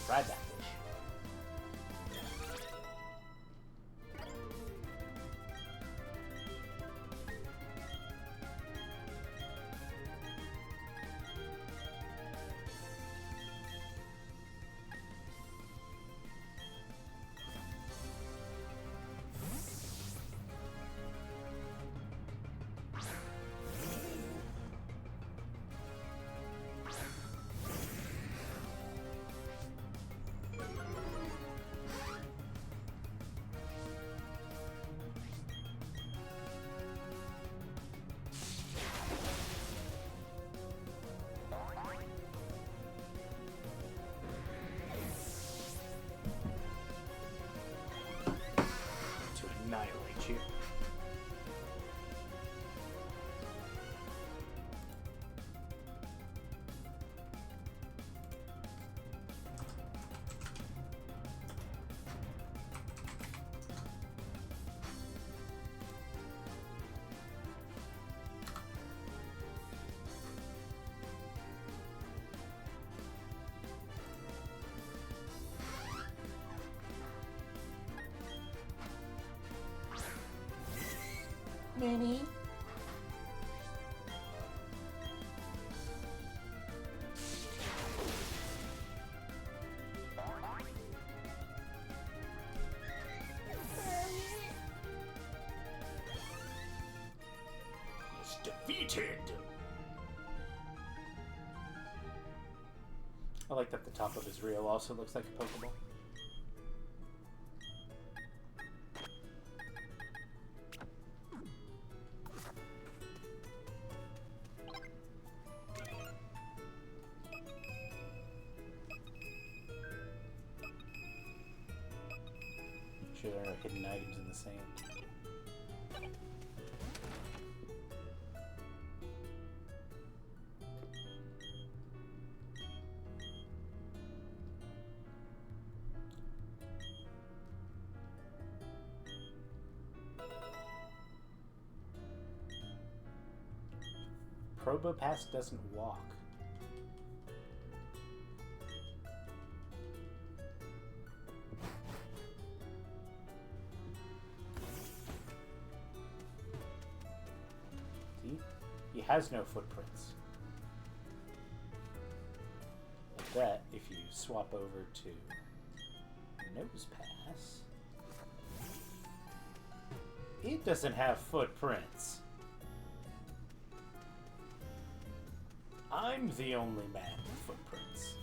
Ride that fish. Annihilate you. Minnie. Is defeated. I like that the top of his reel also looks like a Pokeball. Sure there are hidden items in the sand. Probopass doesn't walk. He has no footprints. I bet if you swap over to Nose Pass, it doesn't have footprints. I'm the only man with footprints.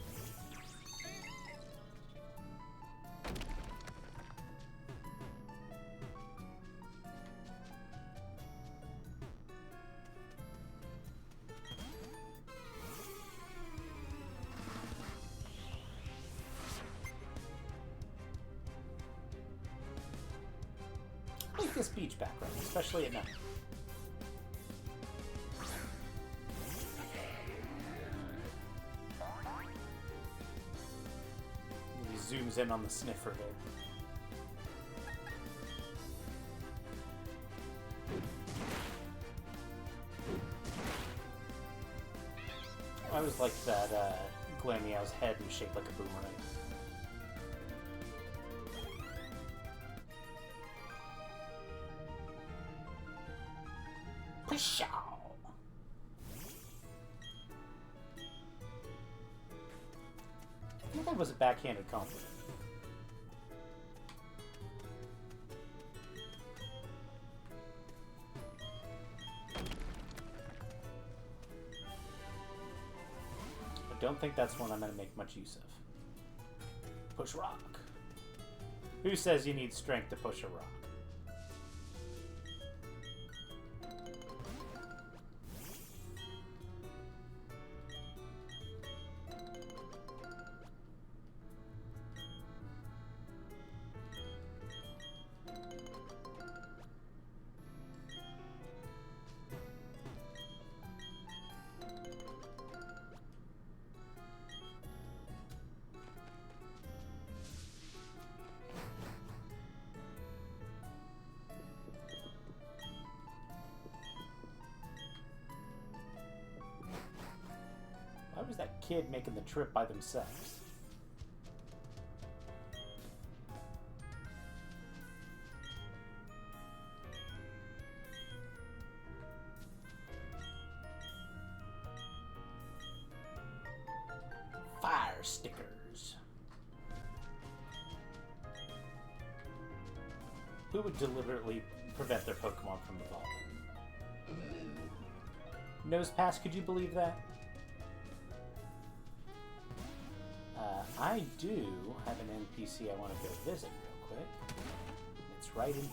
I like this beach background, especially at night. zooms in on the sniffer there. I always liked that Glameow's head was shaped like a boomerang. Pshaw! I think that was a backhanded compliment. I don't think that's one I'm going to make much use of. Push rock. Who says you need strength to push a rock? Why was that kid making the trip by themselves? Fire stickers. Who would deliberately prevent their Pokemon from evolving? Nosepass, could you believe that? I do have an NPC I want to go visit real quick. It's right in here.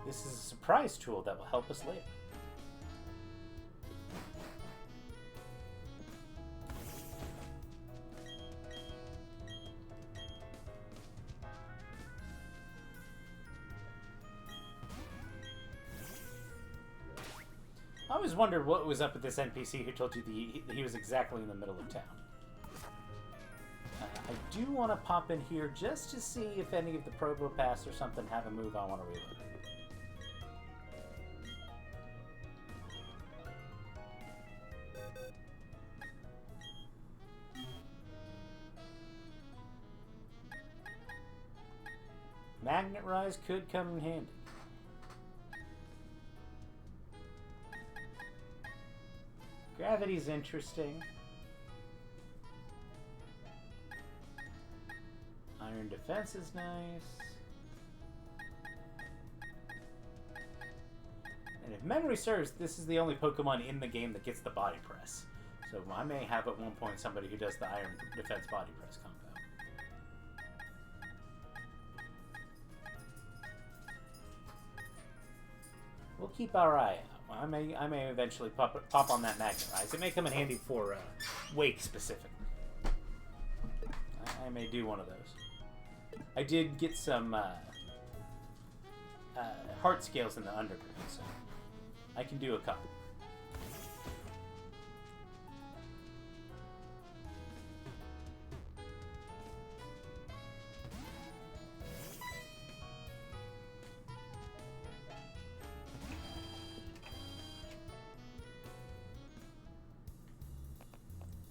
This is a surprise tool that will help us later. I always wondered what was up with this NPC who told you he was exactly in the middle of town. I do want to pop in here just to see if any of the Probopass or something have a move I want to relearn. Magnet Rise could come in handy. Gravity's interesting. Iron Defense is nice. And if memory serves, this is the only Pokemon in the game that gets the Body Press. So I may have at one point somebody who does the Iron Defense Body Press combo. We'll keep our eye out. I may eventually pop on that Magnet Rise. It may come in handy for Wake specifically. I may do one of those. I did get some heart scales in the underground, so I can do a couple.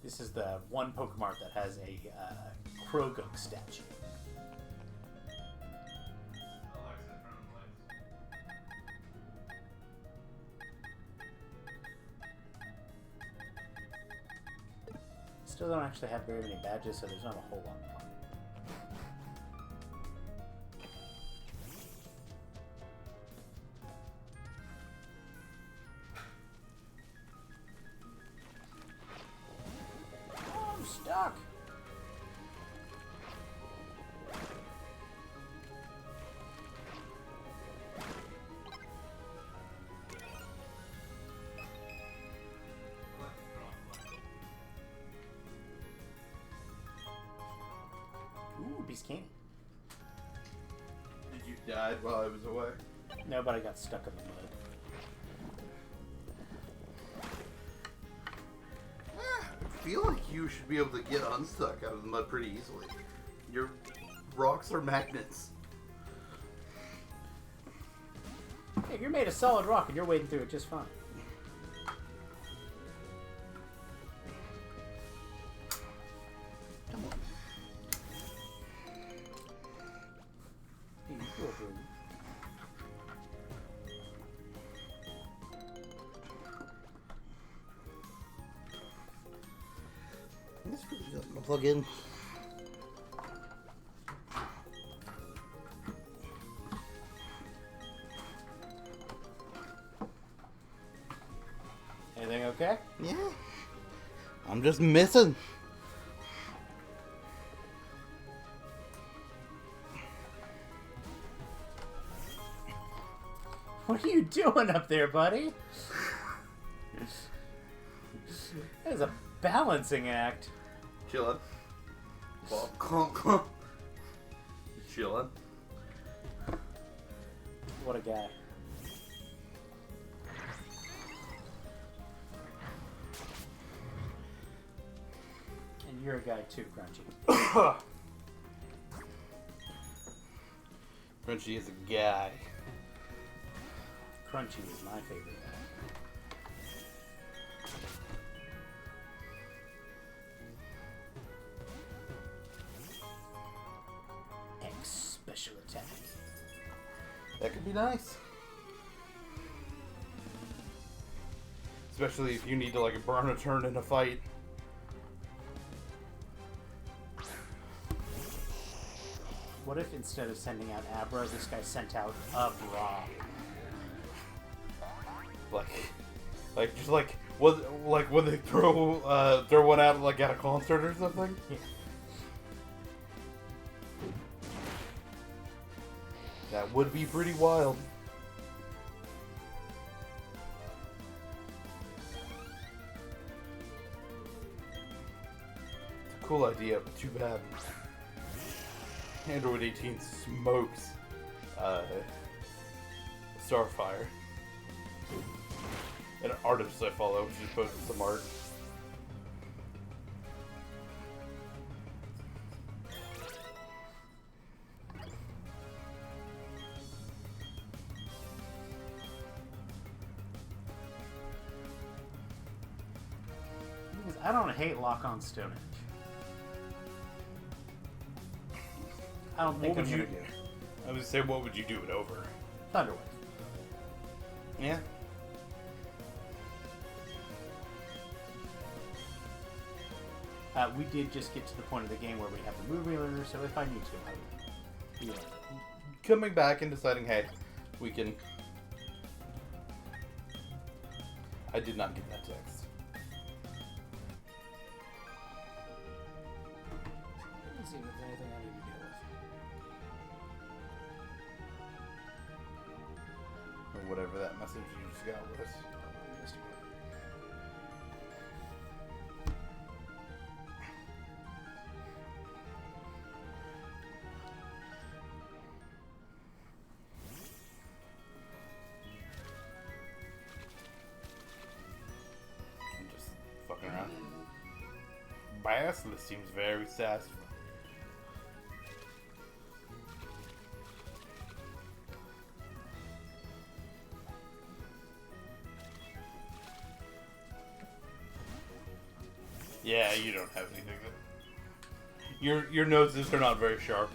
This is the one Pokemon that has a Krogunk statue. Still don't actually have very many badges, so there's not a whole lot more. Stuck. Ooh, Beast Candy. Did you die while I was away? No, but I got stuck in the mud. feel like you should be able to get unstuck out of the mud pretty easily. Your rocks are magnets. Hey, you're made of solid rock and you're wading through it just fine. Come on. Hey, you feel good. This really doesn't plug in. Anything okay? Yeah. I'm just missing. What are you doing up there, buddy? That is a balancing act. Chillin'. Bob clunk clunk. Chillin'. What a guy. And you're a guy too, Crunchy. Crunchy is a guy. Crunchy is my favorite guy. X special attack. That could be nice. Especially if you need to like burn a turn in a fight. What if instead of sending out Abra, this guy sent out a Bra? Like when they throw one out like at a concert or something. Yeah. That would be pretty wild. It's a cool idea, but too bad. Android 18 smokes Starfire. An artist I follow, she's posted some art. I don't hate Lock-on Stone Edge. I don't think What I'm would gonna you do it. I would say, what would you do it over? Thunderwave. Yeah. We did just get to the point of the game where we have the movie learner, so if I need to, I will. Yeah. Coming back and deciding, hey, we can... I did not get that text. Let's see if there's anything I need to deal with. Or whatever that message you just got was. I'm just fucking around. Basilisk seems very satisfying. Yeah, you don't have anything. Your noses are not very sharp.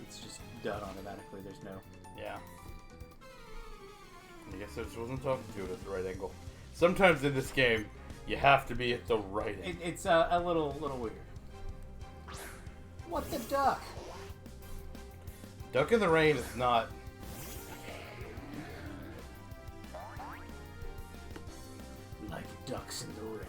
It's just done automatically. There's no. Yeah. I guess I just wasn't talking to it at the right angle. Sometimes in this game, you have to be at the right angle. It's a little weird. What the duck? Duck in the rain is not. Like ducks in the rain.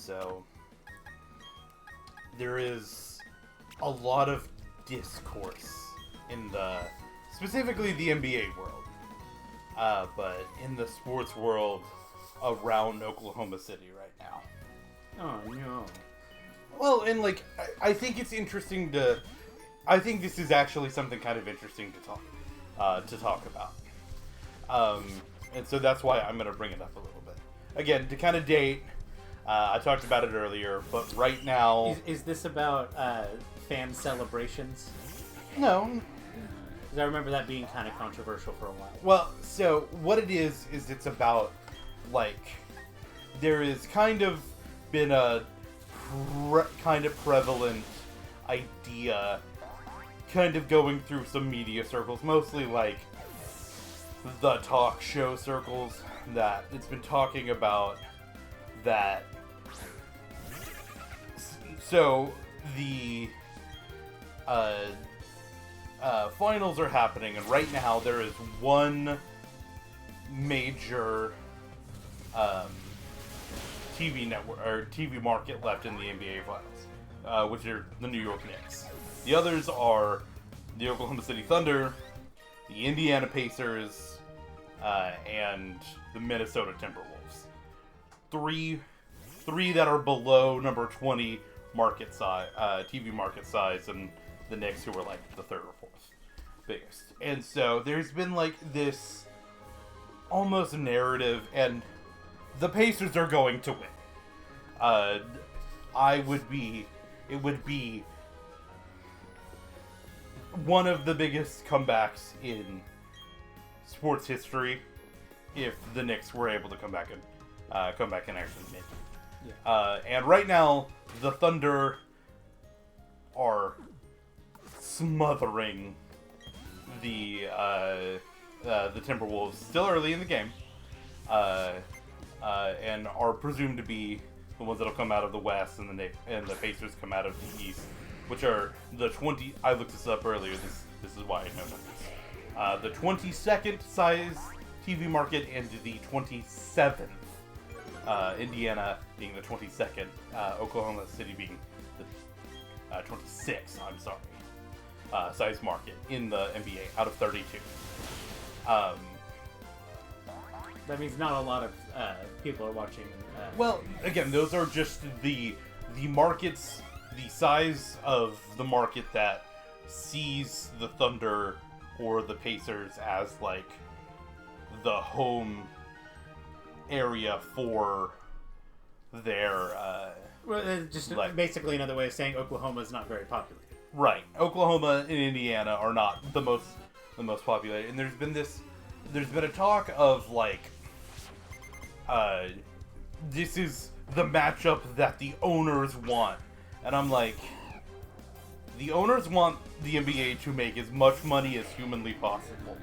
so there is a lot of discourse in specifically the NBA world, but in the sports world around Oklahoma City right now. Oh no. Well, and like I think it's interesting to. I think this is actually something kind of interesting to talk about, and so that's why I'm going to bring it up a little bit. Again, to kind of date, I talked about it earlier, but right now, Is this about fan celebrations? no. Because I remember that being kind of controversial for a while. Well, so what it is it's about like there is kind of been a kind of prevalent idea kind of going through some media circles, mostly like the talk show circles, that it's been talking about that. So the finals are happening, and right now there is one major TV network or TV market left in the NBA finals, which are the New York Knicks. The others are the Oklahoma City Thunder, the Indiana Pacers, and the Minnesota Timberwolves. Three that are below number 20 market size, TV market size, and the Knicks, who are like the third or fourth biggest. And so there's been like this almost narrative, and the Pacers are going to win. It would be one of the biggest comebacks in sports history if the Knicks were able to come back and actually make it. Yeah. And right now, the Thunder are smothering the Timberwolves still early in the game, and are presumed to be the ones that'll come out of the West, and the Pacers come out of the East, which are the 20. I looked this up earlier. This is why I know numbers. The 22nd size TV market and the 27th. Indiana being the 22nd, Oklahoma City being the 26th. I'm sorry, size market in the NBA out of 32. That means not a lot of people are watching. Well, again, those are just the markets, the size of the market that sees the Thunder or the Pacers as like the home area for their just basically another way of saying Oklahoma is not very populated. Right. Oklahoma and Indiana are not the most populated, and there's been a talk of like this is the matchup that the owners want, and I'm like, the owners want the NBA to make as much money as humanly possible.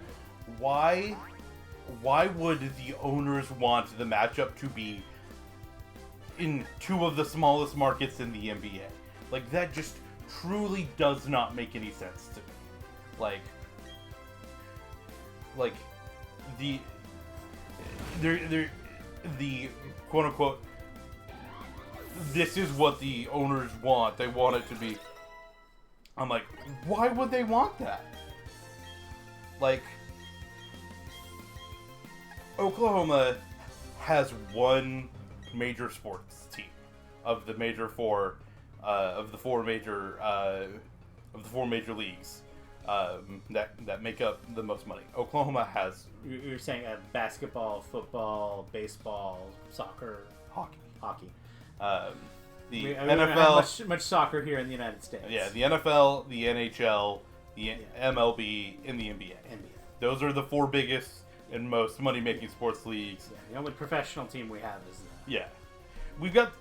Why would the owners want the matchup to be in two of the smallest markets in the NBA? Like, that just truly does not make any sense to me. Like the quote unquote, this is what the owners want. They want it to be. I'm like, why would they want that? Like, Oklahoma has one major sports team of the four major leagues that make up the most money. Oklahoma has. You're saying basketball, football, baseball, soccer, hockey. The we NFL don't have much soccer here in the United States. Yeah, the NFL, the NHL, the MLB, and the NBA. Those are the four biggest and most money-making sports leagues. Yeah, the only professional team we have is Yeah, we've got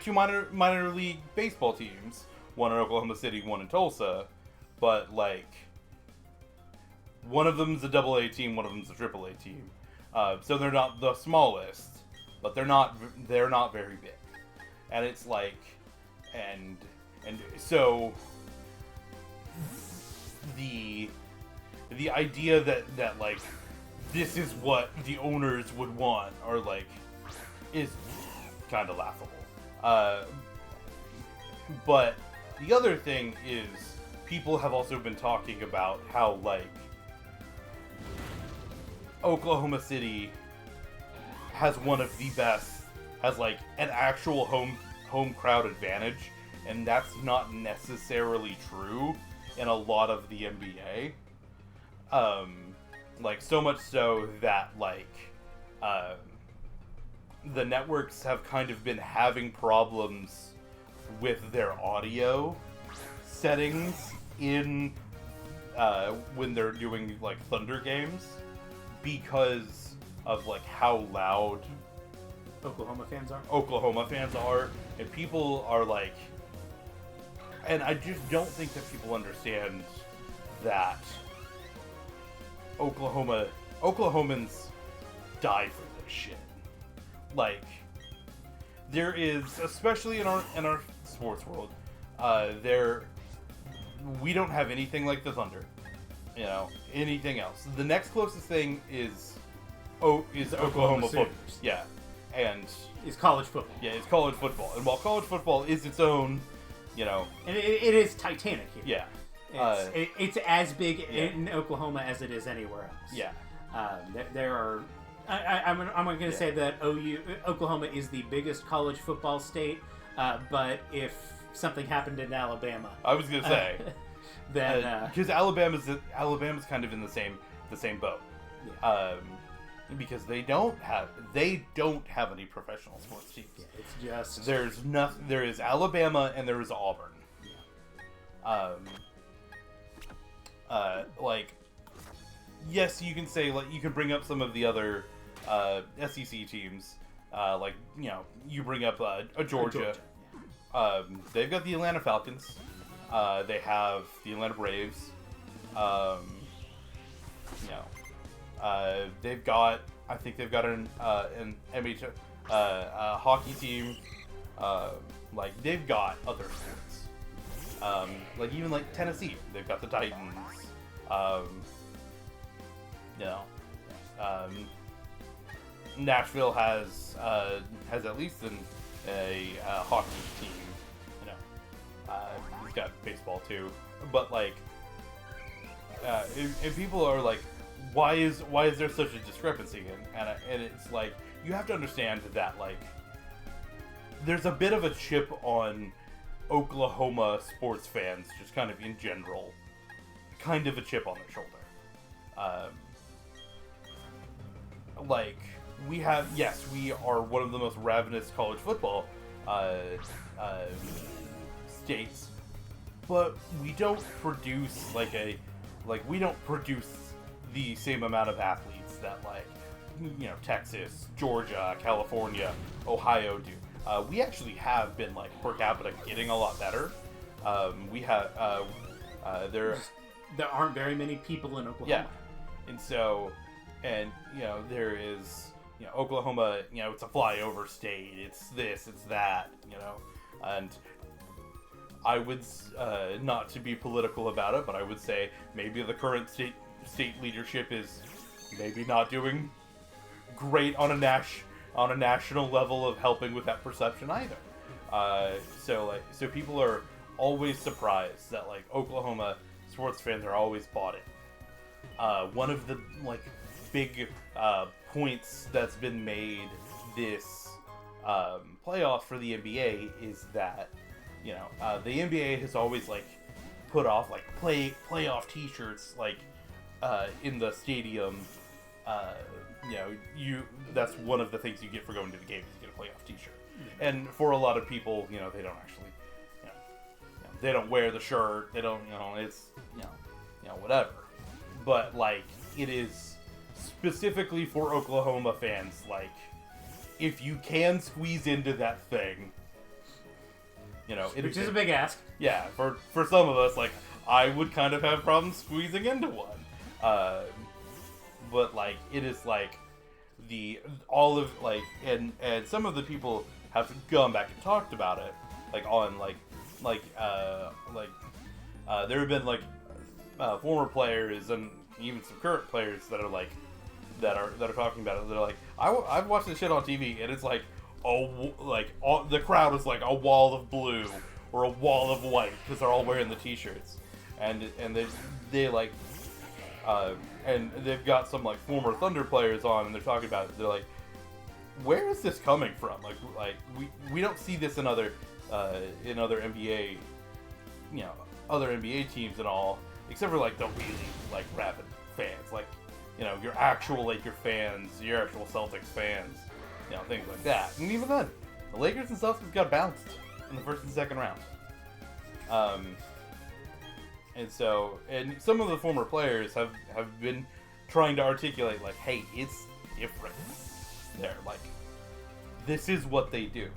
two minor league baseball teams. One in Oklahoma City, one in Tulsa, but like one of them's a AA team, one of them's a AAA team. So they're not the smallest, but they're not very big. And it's like, and so the idea that like this is what the owners would want, or like, is kind of laughable. But the other thing is, people have also been talking about how, like, Oklahoma City has one of the best, has, like, an actual home crowd advantage, and that's not necessarily true in a lot of the NBA. Like, so much so that, like, the networks have kind of been having problems with their audio settings in when they're doing, like, Thunder games, because of, like, how loud Oklahoma fans are, and people are like, and I just don't think that people understand that Oklahomans die for this shit. Like, there is, especially in our sports world, we don't have anything like the Thunder, you know, anything else. The next closest thing is Oklahoma football. Yeah, and is college football. Yeah, it's college football, and while college football is its own, you know, and it is titanic here. Yeah, it's as big in Oklahoma as it is anywhere else. Yeah, there are. I'm going to say that Oklahoma is the biggest college football state, but if something happened in Alabama, I was going to say then because Alabama's kind of in the same boat. Yeah. Because they don't have any professional sports teams. Yeah, it's just there's nothing. There is Alabama and there is Auburn. Yeah. Like, yes, you can say, like, you can bring up some of the other SEC teams. Like, you know, you bring up Georgia. Yeah. They've got the Atlanta Falcons. They have the Atlanta Braves. You know. I think they've got an MH hockey team. Like, they've got other sports. Like, even like Tennessee, they've got the Titans. You know, Nashville has at least a hockey team. You know, he's got baseball too. But, like, if people are like, why is there such a discrepancy? And it's like, you have to understand that, like, there's a bit of a chip on Oklahoma sports fans, just kind of in general, kind of a chip on their shoulder. Like, we are one of the most ravenous college football states, but we don't produce we don't produce the same amount of athletes that, like, you know, Texas, Georgia, California, Ohio do. We actually have been, like, per capita getting a lot better. We have there aren't very many people in Oklahoma. Yeah, and so, and, you know, there is, you know, Oklahoma, you know, it's a flyover state. It's this, it's that, you know, and I would not to be political about it, but I would say maybe the current state leadership is maybe not doing great on a national level of helping with that perception either. So people are always surprised that, like, Oklahoma sports fans are always bought it. One of the, like, big points that's been made this playoff for the NBA is that, you know, the NBA has always, like, put off, like, playoff t-shirts, like, in the stadium. You know, that's one of the things you get for going to the game, is you get a playoff t-shirt. Mm-hmm. And for a lot of people, you know, they don't actually, you know, they don't wear the shirt, they don't, you know, it's, you know, whatever. But, like, it is specifically for Oklahoma fans, like, if you can squeeze into that thing, you know, which is a big ask. Yeah, for some of us, like, I would kind of have problems squeezing into one. But, like, it is, like, and some of the people have gone back and talked about it, like, on, there have been, like, former players and even some current players that are, like, that are talking about it. They're like, I've watched this shit on TV, and it's like, the crowd is like a wall of blue or a wall of white because they're all wearing the t-shirts, and they like and they've got some like former Thunder players on, and they're talking about it. They're like, where is this coming from? Like we don't see this in other NBA, other NBA teams and all, except for like the really like rabid fans, like your actual Laker fans, your actual Celtics fans, things like that. And even then, the Lakers and Celtics got bounced in the first and second round. And some of the former players have been trying to articulate like, hey, it's different there. Like, this is what they do.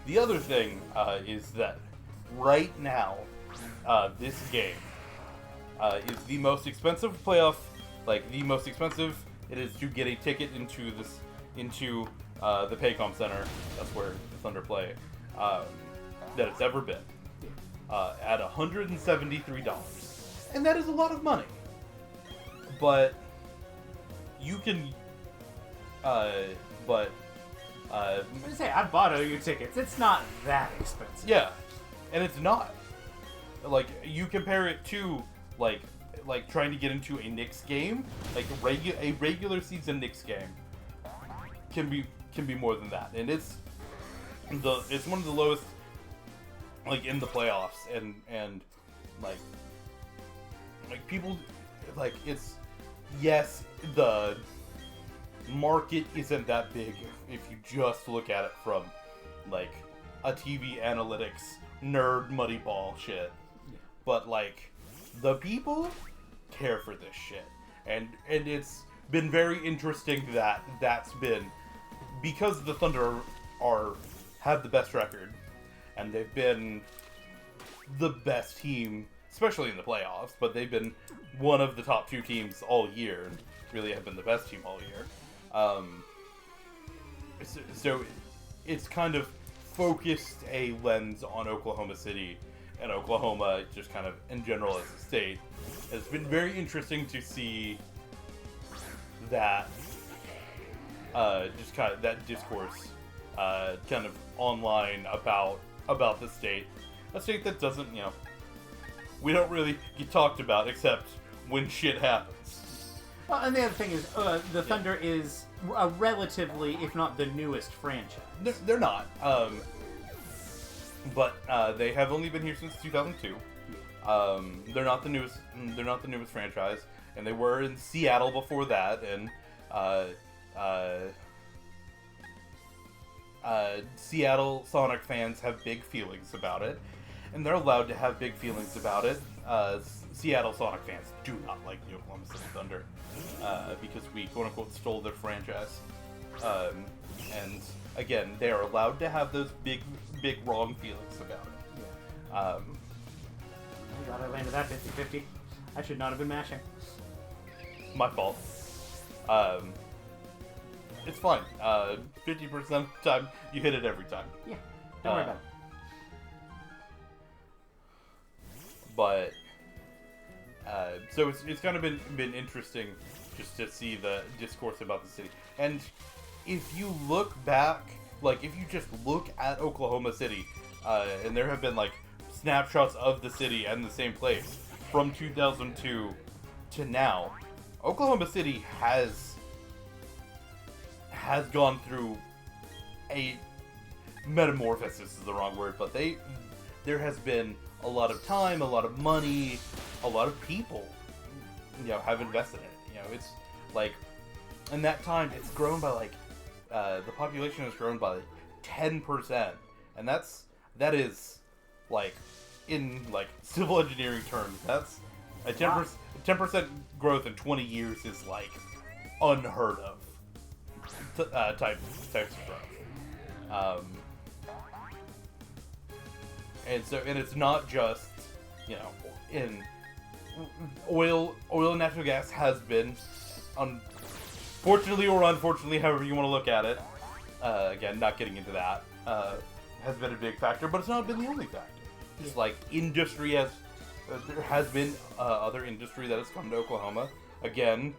The other thing is that right now, this game is the most expensive playoff. Like, the most expensive it is to get a ticket into the Paycom Center. That's where the Thunder play. That it's ever been. At $173. And that is a lot of money. But you can I bought OU tickets. It's not that expensive. Yeah. And it's not. Like, you compare it to like trying to get into a Knicks game, like a regular season Knicks game can be more than that. And it's one of the lowest like in the playoffs, and like people like it's yes, the market isn't that big if you just look at it from like a TV analytics nerd muddy ball shit. But like the people care for this shit, and it's been very interesting that's been because the Thunder have the best record, and they've been the best team, especially in the playoffs, but they've been one of the top two teams all year, and really have been the best team all year. So it's kind of focused a lens on Oklahoma City and Oklahoma just kind of in general as a state. It's been very interesting to see that just kind of that discourse kind of online about the state. A state that doesn't, we don't really get talked about except when shit happens. Well, and the other thing is, the Thunder is a relatively, if not the newest franchise. They're not. But they have only been here since 2002. They're not the newest. They're not the newest franchise, and they were in Seattle before that. And Seattle Sonic fans have big feelings about it, and they're allowed to have big feelings about it. Seattle Sonic fans do not like the Oklahoma City Thunder because we quote unquote stole their franchise. And again, they are allowed to have those big wrong feelings about it. Yeah. Oh God, I landed that 50-50. I should not have been mashing. My fault. It's fine. 50% of the time, you hit it every time. Yeah, don't worry about it. But so it's kind of been interesting just to see the discourse about the city. And if you look back, like if you just look at Oklahoma City, and there have been like snapshots of the city and the same place from 2002 to now, Oklahoma City has gone through a metamorphosis is the wrong word, but there has been a lot of time, a lot of money, a lot of people, have invested in it. It's like in that time it's grown by like the population has grown by like 10%, and that is like in like civil engineering terms, that's a 10% growth in 20 years is like unheard of types of growth. And it's not just in oil and natural gas has been, unfortunately or unfortunately, however you want to look at it, again, not getting into that, has been a big factor, but it's not been the only factor. Just like industry there has been other industry that has come to Oklahoma. Again,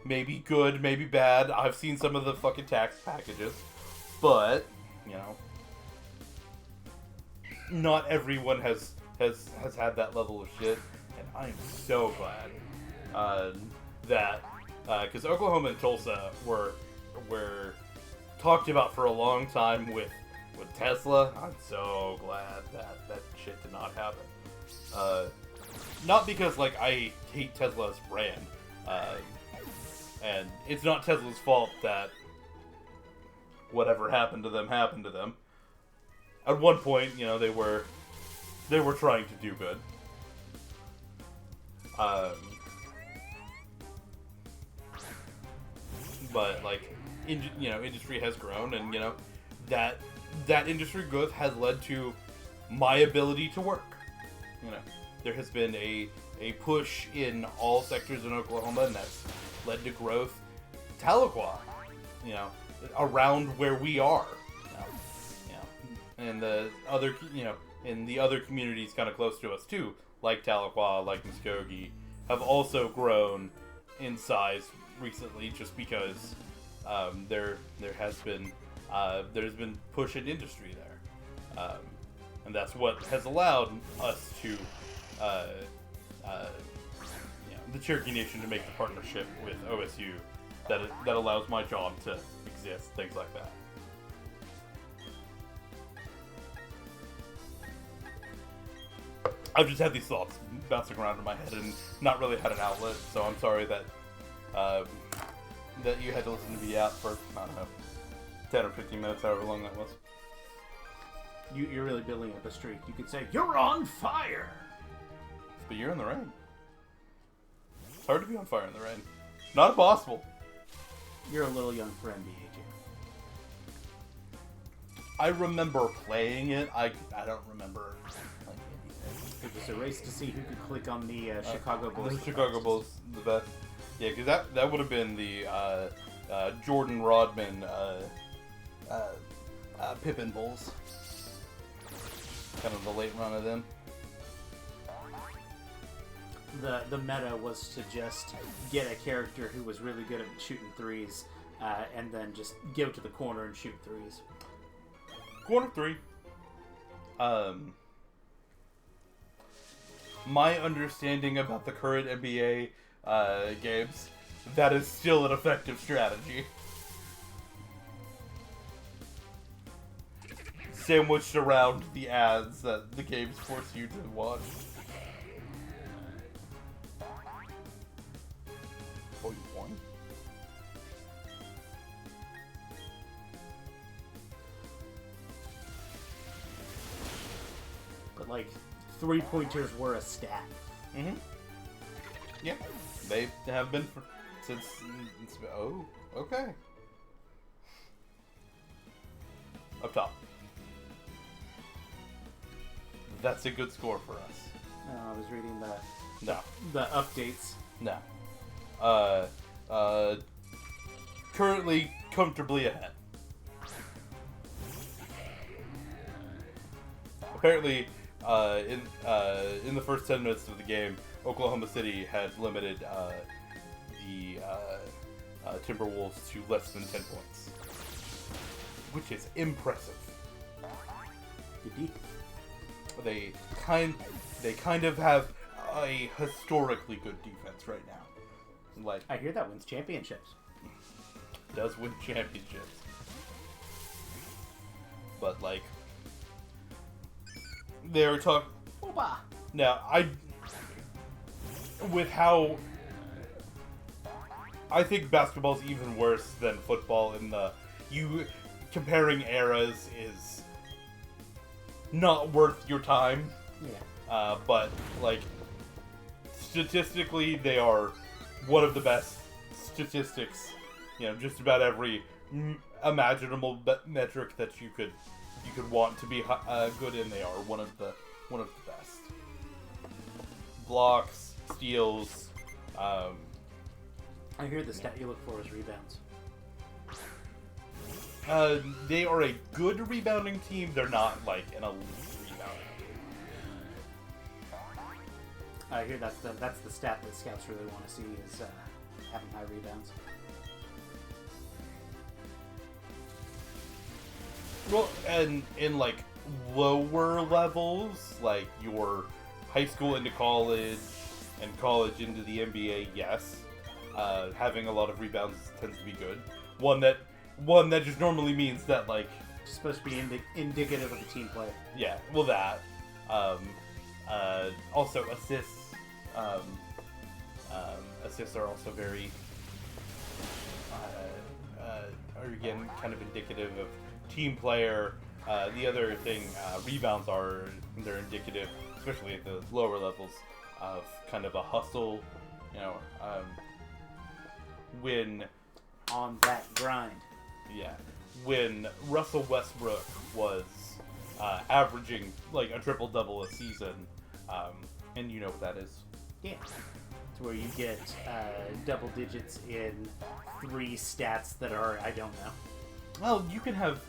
maybe good, maybe bad. I've seen some of the fucking tax packages, but you know, not everyone has had that level of shit, and I am so glad that because Oklahoma and Tulsa were talked about for a long time with Tesla. I'm so glad that shit did not happen. Not because like I hate Tesla as a brand, and it's not Tesla's fault that whatever happened to them happened to them. At one point, you know, they were trying to do good. But like, industry has grown, and you know, that industry growth has led to my ability to work. You know, there has been a push in all sectors in Oklahoma, and that's led to growth. Tahlequah, you know, around where we are, you know, and the other, you know, in the other communities kind of close to us too, like Tahlequah, like Muskogee, have also grown in size recently, just because there's been push in industry there, and that's what has allowed us to, you know, the Cherokee Nation to make the partnership with OSU that allows my job to exist, things like that. I've just had these thoughts bouncing around in my head and not really had an outlet, so I'm sorry that that you had to listen to me out for, I don't know, 10 or 15 minutes, however long that was. You're really building up a streak. You could say, "You're on fire!" But you're in the rain. It's hard to be on fire in the rain. Not impossible. You're a little young for NBA, too. I remember playing it. I don't remember like anything. It was a race to see who could click on the Chicago Bulls. The Chicago Bulls, the best. Yeah, because that would have been the Jordan Rodman Pippen Bulls. Kind of the late run of them. The meta was to just get a character who was really good at shooting threes, and then just go to the corner and shoot threes. Corner three. My understanding about the current NBA games, that is still an effective strategy. Sandwiched around the ads that the games force you to watch. Oh, you won? But like, 3-pointers were a stat. Mm-hmm. Yeah, they have been since. Oh, okay. Up top. That's a good score for us. I was reading No. the updates. No. Currently comfortably ahead. Apparently, in the first 10 minutes of the game, Oklahoma City had limited the Timberwolves to less than 10 points, which is impressive. Indeed. They kind of have a historically good defense right now. Like, I hear that wins championships. does win championships, but like they were talking. Now with how I think basketball's even worse than football in the comparing eras is not worth your time. Yeah. But like statistically, they are one of the best statistics. You know, just about every imaginable metric that you could want to be good in, they are one of the best. Blocks, steals. I hear the stat you look for is rebounds. They are a good rebounding team. They're not like an elite rebounding team. I hear that's the stat that scouts really want to see is having high rebounds. Well, and in like lower levels, like your high school into college and college into the NBA, yes, having a lot of rebounds tends to be good. One that just normally means that like It's supposed to be indicative of a team player. yeah, well that also assists. Assists are also very are again kind of indicative of team player. The other thing, rebounds they're indicative, especially at the lower levels, of kind of a hustle. You know, when On that grind. yeah, when Russell Westbrook was averaging like a triple double a season, and you know what that is. Yeah. It's where you get double digits in 3 stats that are, I don't know. Well, you can have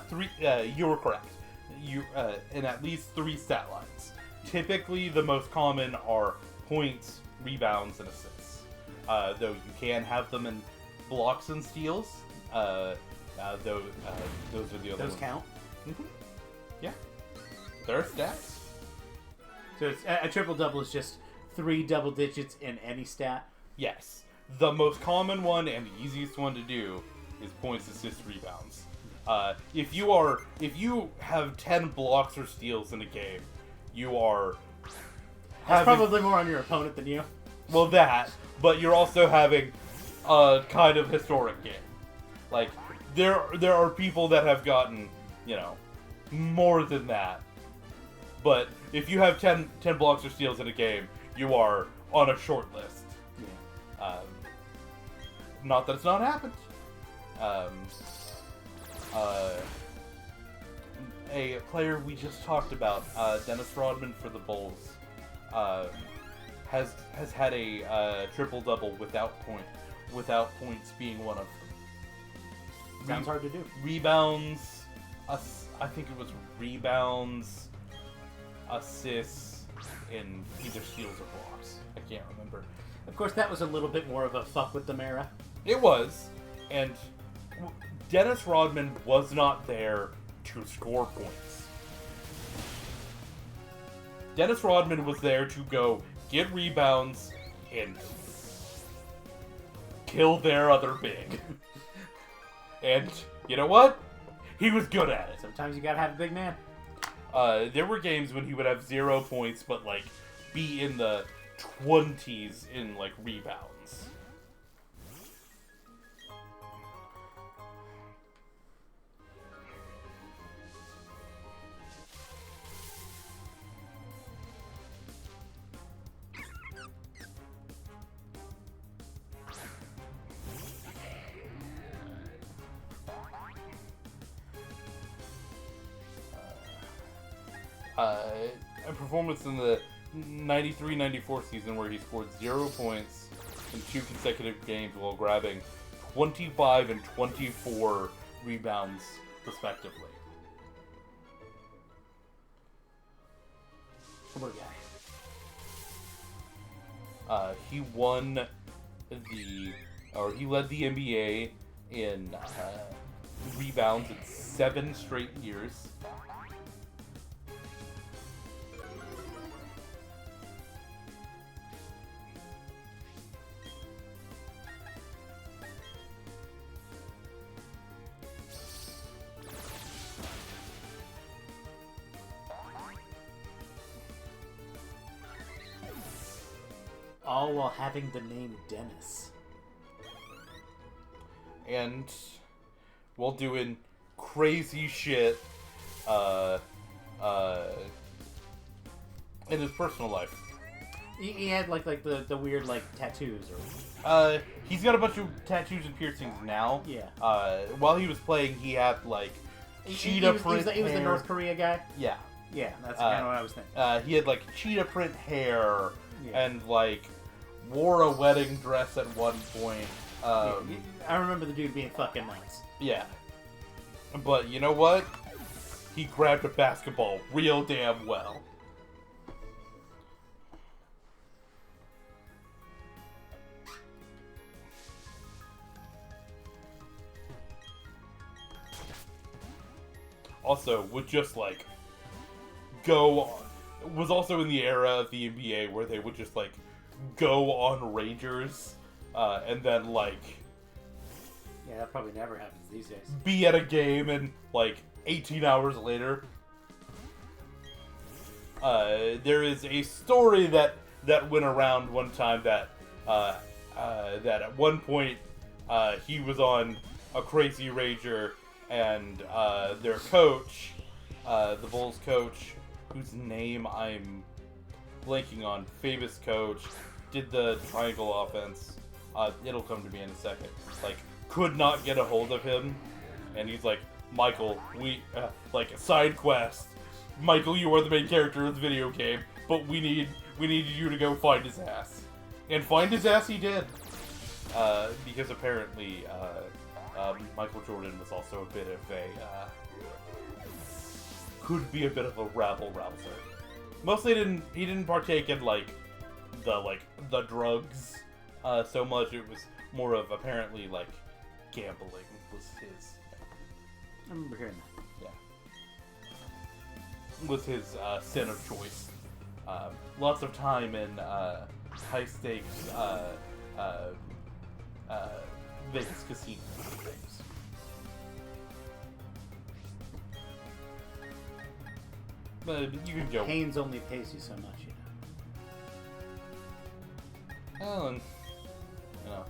3. You were correct. You in at least 3 stat lines. Typically, the most common are points, rebounds, and assists. Though you can have them in blocks and steals. Those are the other Those ones. count? Mm-hmm. Yeah, they're stats. So it's, a triple-double is just 3 double digits in any stat? Yes, the most common one and the easiest one to do is points, assists, rebounds. If you have 10 blocks or steals in a game, you are That's probably more on your opponent than you. well that, but you're also having a kind of historic game. Like there are people that have gotten, you know, more than that. But if you have 10 blocks or steals in a game, you are on a short list. Yeah. Not that it's not happened. A player we just talked about, Dennis Rodman for the Bulls, has had a triple double without points being one of them. Sounds hard to do. Rebounds, I think it was rebounds, assists, in either steals or blocks. I can't remember. Of course, that was a little bit more of a fuck with them era. It was, and Dennis Rodman was not there to score points. Dennis Rodman was there to go get rebounds and kill their other big. And you know what? He was good at it. Sometimes you gotta have a big man. There were games when he would have 0 points, but like be in the 20s in like rebounds. A performance in the 93-94 season where he scored 0 points in 2 consecutive games while grabbing 25 and 24 rebounds respectively. What a guy. He led the NBA in rebounds in 7 straight years. All while having the name Dennis. And while doing crazy shit in his personal life. He had like the weird like tattoos or. He's got a bunch of tattoos and piercings now. Yeah. While he was playing, he had like cheetah print. He was the North Korea guy. Yeah. Yeah, that's kind of what I was thinking. He had like cheetah print hair Yeah. and like wore a wedding dress at one point. I remember the dude being fucking nice. Yeah. But you know what? He grabbed a basketball real damn well. also would just like go on, was also in the era of the NBA where they would just like go on ragers and then like Yeah, that probably never happens these days. be at a game and like 18 hours later. There is a story that went around one time that that at one point he was on a crazy rager and their coach, the Bulls coach, whose name I'm blanking on, famous coach, did the triangle offense. It'll come to me in a second. Like, could not get a hold of him, and he's like, Michael, we like side quest. Michael, you are the main character of the video game, but we need you to go find his ass. And find his ass he did. Because apparently, Michael Jordan was also a bit of a, could be a bit of a rabble-rouser. Mostly he didn't partake in, the drugs, so much. It was more of, apparently, gambling was his. I remember hearing that. Was his sin of choice. Lots of time in high stakes Vegas casino things. But you can go. Haynes only pays you so much, you know. Well, and you know.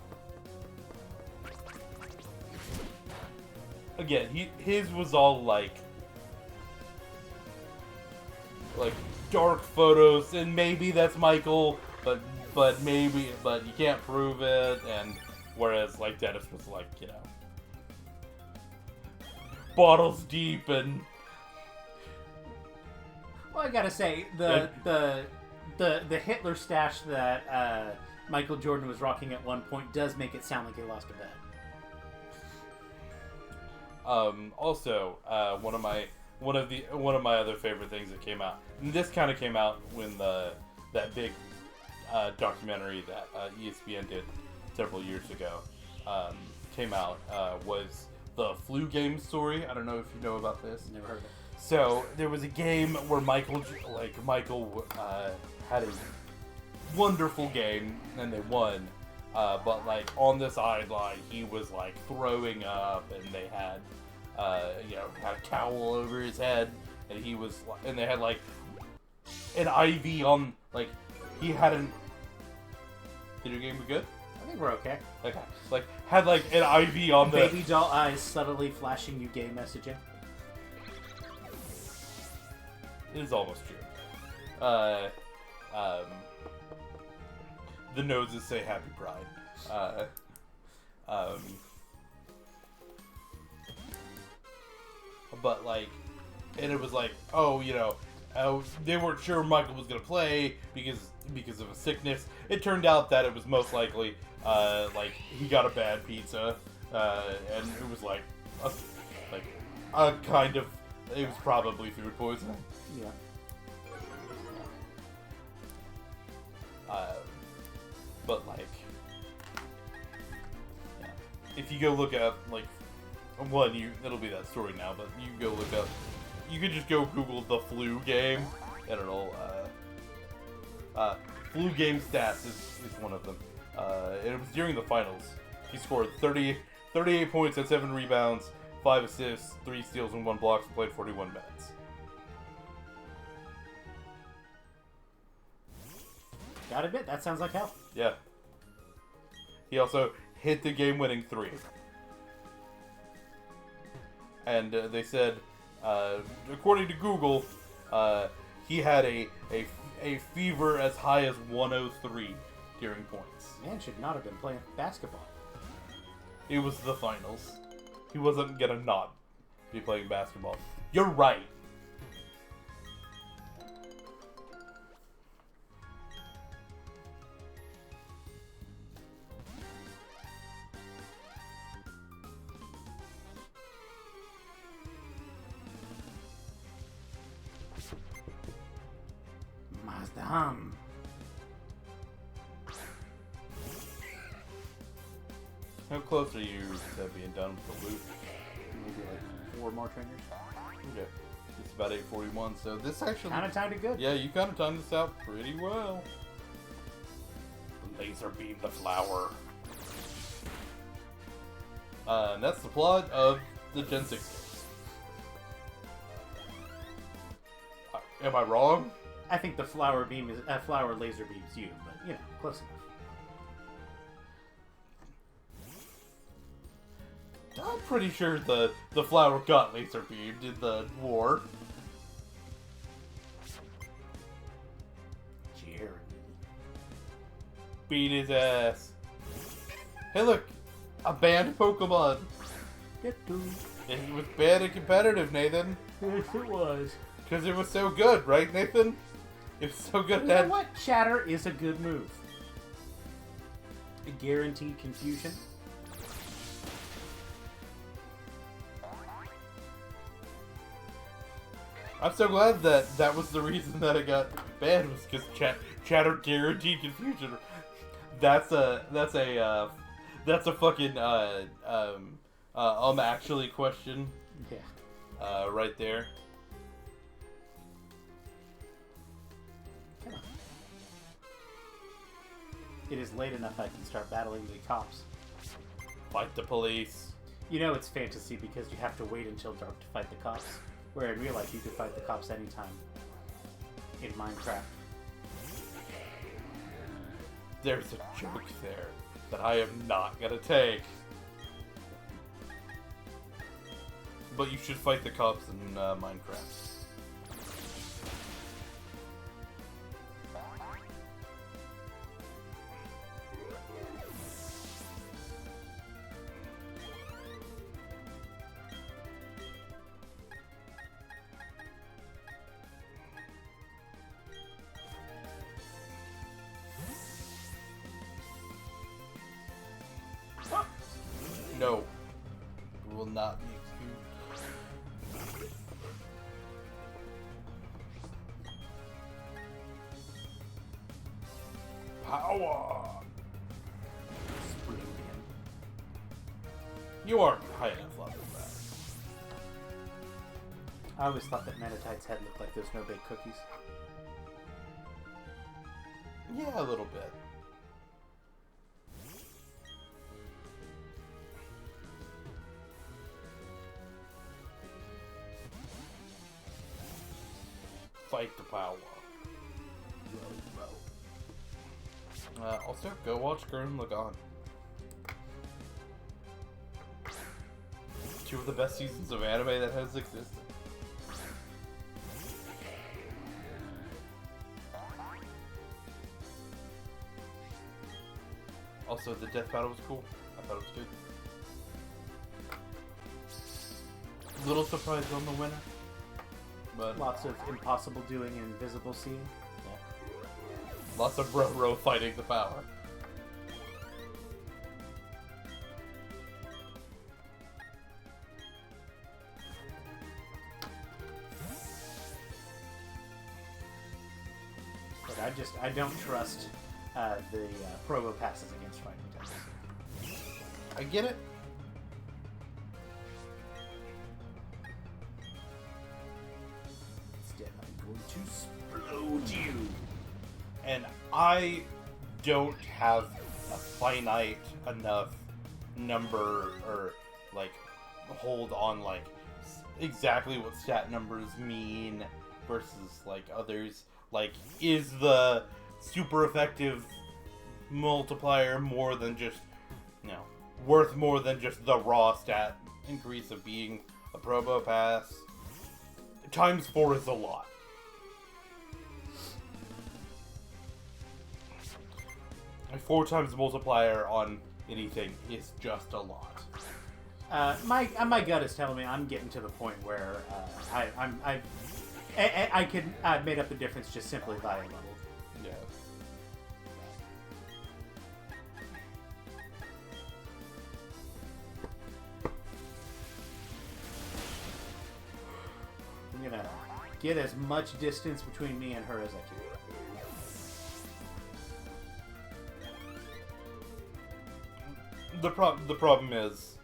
Again, his was all like dark photos, and maybe that's Michael, but you can't prove it. And whereas Dennis was bottles deep and. Well, I gotta say the Hitler stash that Michael Jordan was rocking at one point does make it sound like he lost a bet. Also, one of my other favorite things that came out, and this kind of came out when that big documentary that ESPN did several years ago came out, was the flu game story. I don't know if you know about this. Never heard of it. So there was a game where Michael had a wonderful game and they won, but on the sideline he was throwing up, and they had had a towel over his head, and they had an IV on, he had an. Did your game be good? I think we're okay. Okay, had an IV on the baby doll eyes subtly flashing you gay messaging. It is almost true. The noses say Happy Pride. But and it was they weren't sure Michael was gonna play because of a sickness. It turned out that it was most likely he got a bad pizza, and it was a kind of, it was probably food poisoning. Yeah. But if you go look up it'll be that story now, but you can go look up, you could just go Google the flu game, and it'll flu game stats is one of them. It was during the finals. He scored 38 points and 7 rebounds, 5 assists, 3 steals, and 1 block, and played 41 minutes. Gotta admit, that sounds like hell. Yeah. He also hit the game-winning 3. And they said, according to Google, he had a fever as high as 103 during points. Man should not have been playing basketball. It was the finals. He wasn't gonna not be playing basketball. You're right. Mazdam. How close are you to being done with the loot? Maybe 4 more trainers. Okay. It's about 8:41, so this actually... Kind of timed it good. Yeah, you kind of timed this out pretty well. Laser beam the flower. And that's the plot of the Gen 6. Am I wrong? I think the flower beam is flower laser beams you, but you know, close enough. I'm pretty sure the flower got laser beamed in the war. Jeremy. Beat his ass. Hey look! A banned Pokemon! Get to. It was banned and competitive, Nathan. Yes, it was. Because it was so good, right, Nathan? It was so good You that... know what? Shatter is a good move. A guaranteed confusion. I'm so glad that that was the reason that it got banned, was because Chatter guaranteed confusion. That's a fucking actually question. Yeah. Right there. Come on. It is late enough I can start battling the cops. Fight the police. You know it's fantasy because you have to wait until dark to fight the cops. Where in real life you could fight the cops anytime. In Minecraft. There's a joke there that I am not gonna take. But you should fight the cops in Minecraft. No. We will not be excused. Power! You aren't high enough level for that. I always thought that Manatite's head looked like those no-bake cookies. Yeah, a little bit. Fight the power. Also, go watch Gurren Lagann. 2 of the best seasons of anime that has existed. Also, the death battle was cool. I thought it was good. Little surprised on the winner. But Lots of impossible doing and invisible seeing. lots of Roro fighting the power. But I don't trust the promo passes against fighting types. I get it. Instead, I'm going to explode you. And I don't have a finite enough number or like hold on like exactly what stat numbers mean versus like others. Like, is the super effective multiplier more than just, you know, worth more than just the raw stat increase of being a promo pass? Times 4 is a lot. A 4 times multiplier on anything is just a lot. My gut is telling me I'm getting to the point where I've made up the difference just simply via level. Yeah. I'm gonna get as much distance between me and her as I can. The problem is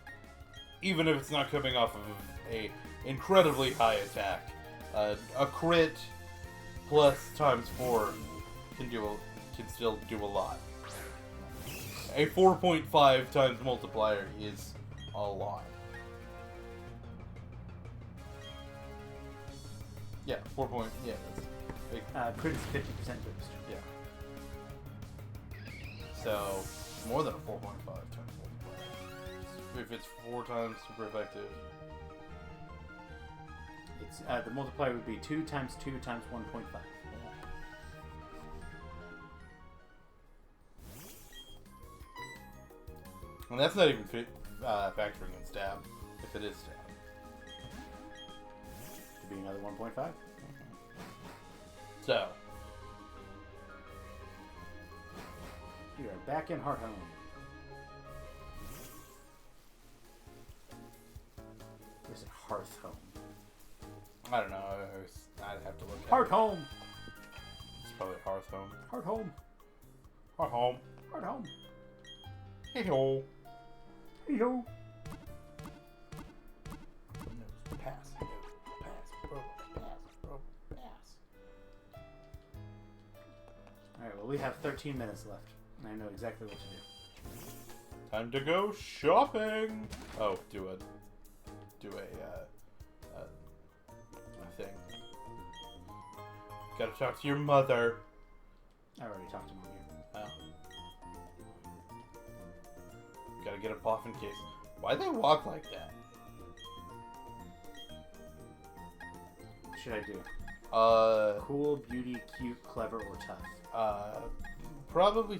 even if it's not coming off of a incredibly high attack. A crit plus times 4 can still do a lot. A 4.5 times multiplier is a lot. Yeah, 4 point. Yeah, that's big. Crit is 50% boost. Yeah. So more than a 4.5 times multiplier. If it's 4 times super effective. It's the multiplier would be 2 times 2 times 1.5. And that's not even factoring in stab, if it is stab. Could be another 1.5. So, You are back in Heart Home. Or is it Hearth Home? I don't know. I'd have to look at Heart it. Home! It's probably Hearth Home. Heart Home! Hearth Home. Heart Home! Hey ho. Hey ho! Pass. Pass, bro. Pass, bro. Pass. Alright, well, we have 13 minutes left. And I know exactly what to do. Time to go shopping. Oh, do a thing. Gotta talk to your mother. I already talked to Mom here. Oh. Gotta get a Boffin case. Why'd they walk like that? What should I do? Cool, beauty, cute, clever, or tough? Probably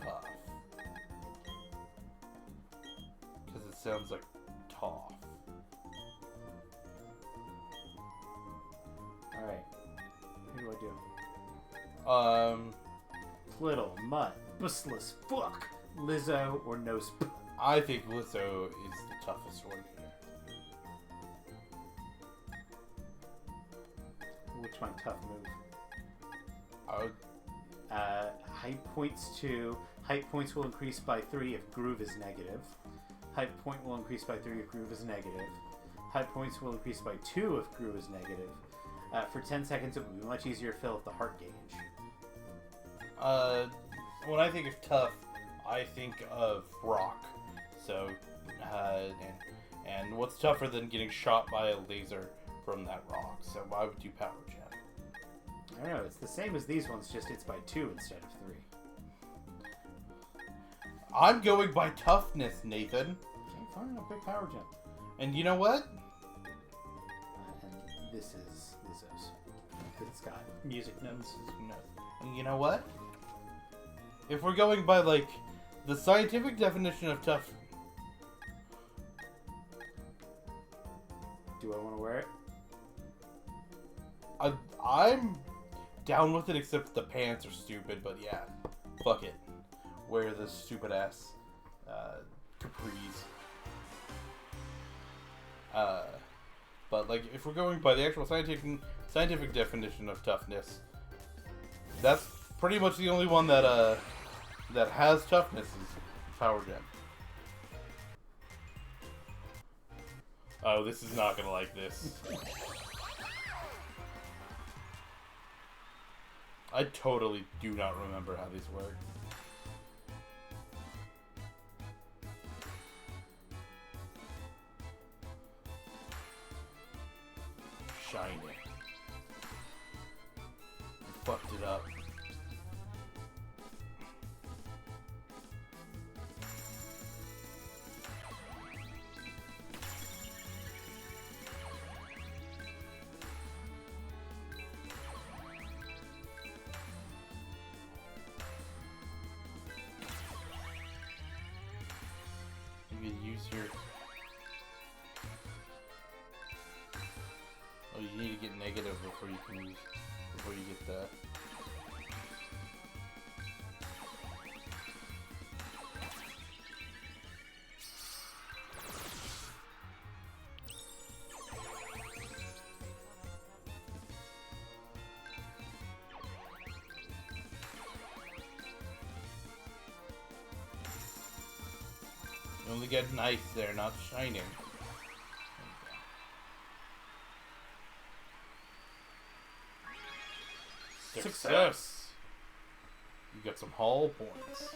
tough. Because it sounds like tough. Alright. Who do I do? Little, Mutt, Bustless, Fuck, Lizzo, or Nosp. I think Lizzo is the toughest one here. What's my tough move? I would... Height points will increase by 3 if groove is negative. Height point will increase by 3 if groove is negative. Height points will increase by 2 if groove is negative. For 10 seconds, it will be much easier to fill up the heart gauge. When I think of tough, I think of rock. So, and what's tougher than getting shot by a laser from that rock? So why would you power jab? I don't know, it's the same as these ones, just it's by 2 instead of 3. I'm going by toughness, Nathan. Okay, fine, I'll pick power jump. And you know what? And this is Lizzo's. It's got music notes. And you know what? If we're going by, like, the scientific definition of tough... Do I want to wear it? I'm down with it, except the pants are stupid, but yeah. Fuck it. Wear this stupid-ass capris. But, like, if we're going by the actual scientific definition of toughness, that's pretty much the only one that that has toughness is power gem. Oh, this is not gonna like this. I totally do not remember how these work. Shiny. I fucked it up. You can use your... Oh, you need to get negative before you get that. You only get nice there, not shining. Success! You get some hull points.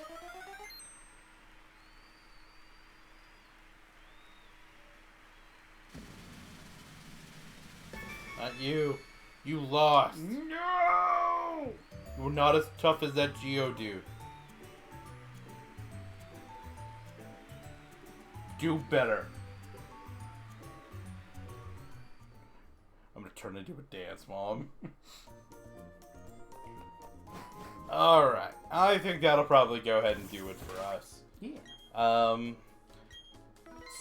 Not you. You lost. No! You're not as tough as that Geodude. Do better. I'm gonna turn into a dance, Mom. Alright. I think that'll probably go ahead and do it for us. Yeah.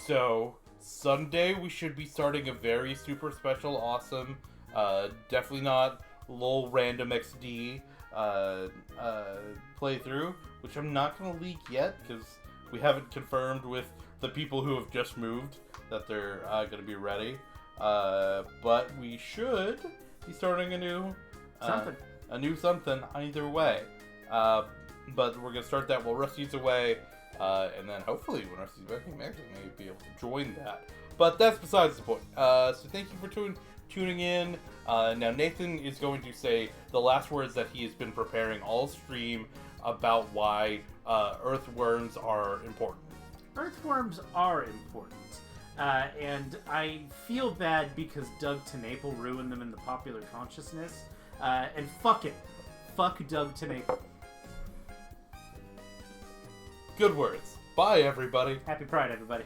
So, Sunday we should be starting a very super special, awesome, definitely not lol random XD, playthrough, which I'm not gonna leak yet, because we haven't confirmed with the people who have just moved that they're gonna be ready. But we should be starting a new something either way. But we're gonna start that while Rusty's away, and then hopefully when Rusty's back, we may be able to join that. But that's besides the point. So thank you for tuning in. Now Nathan is going to say the last words that he has been preparing all stream about why earthworms are important. Earthworms are important. And I feel bad because Doug TeNapel ruined them in the popular consciousness. And fuck it. Fuck Doug TeNapel. Good words. Bye, everybody. Happy Pride, everybody.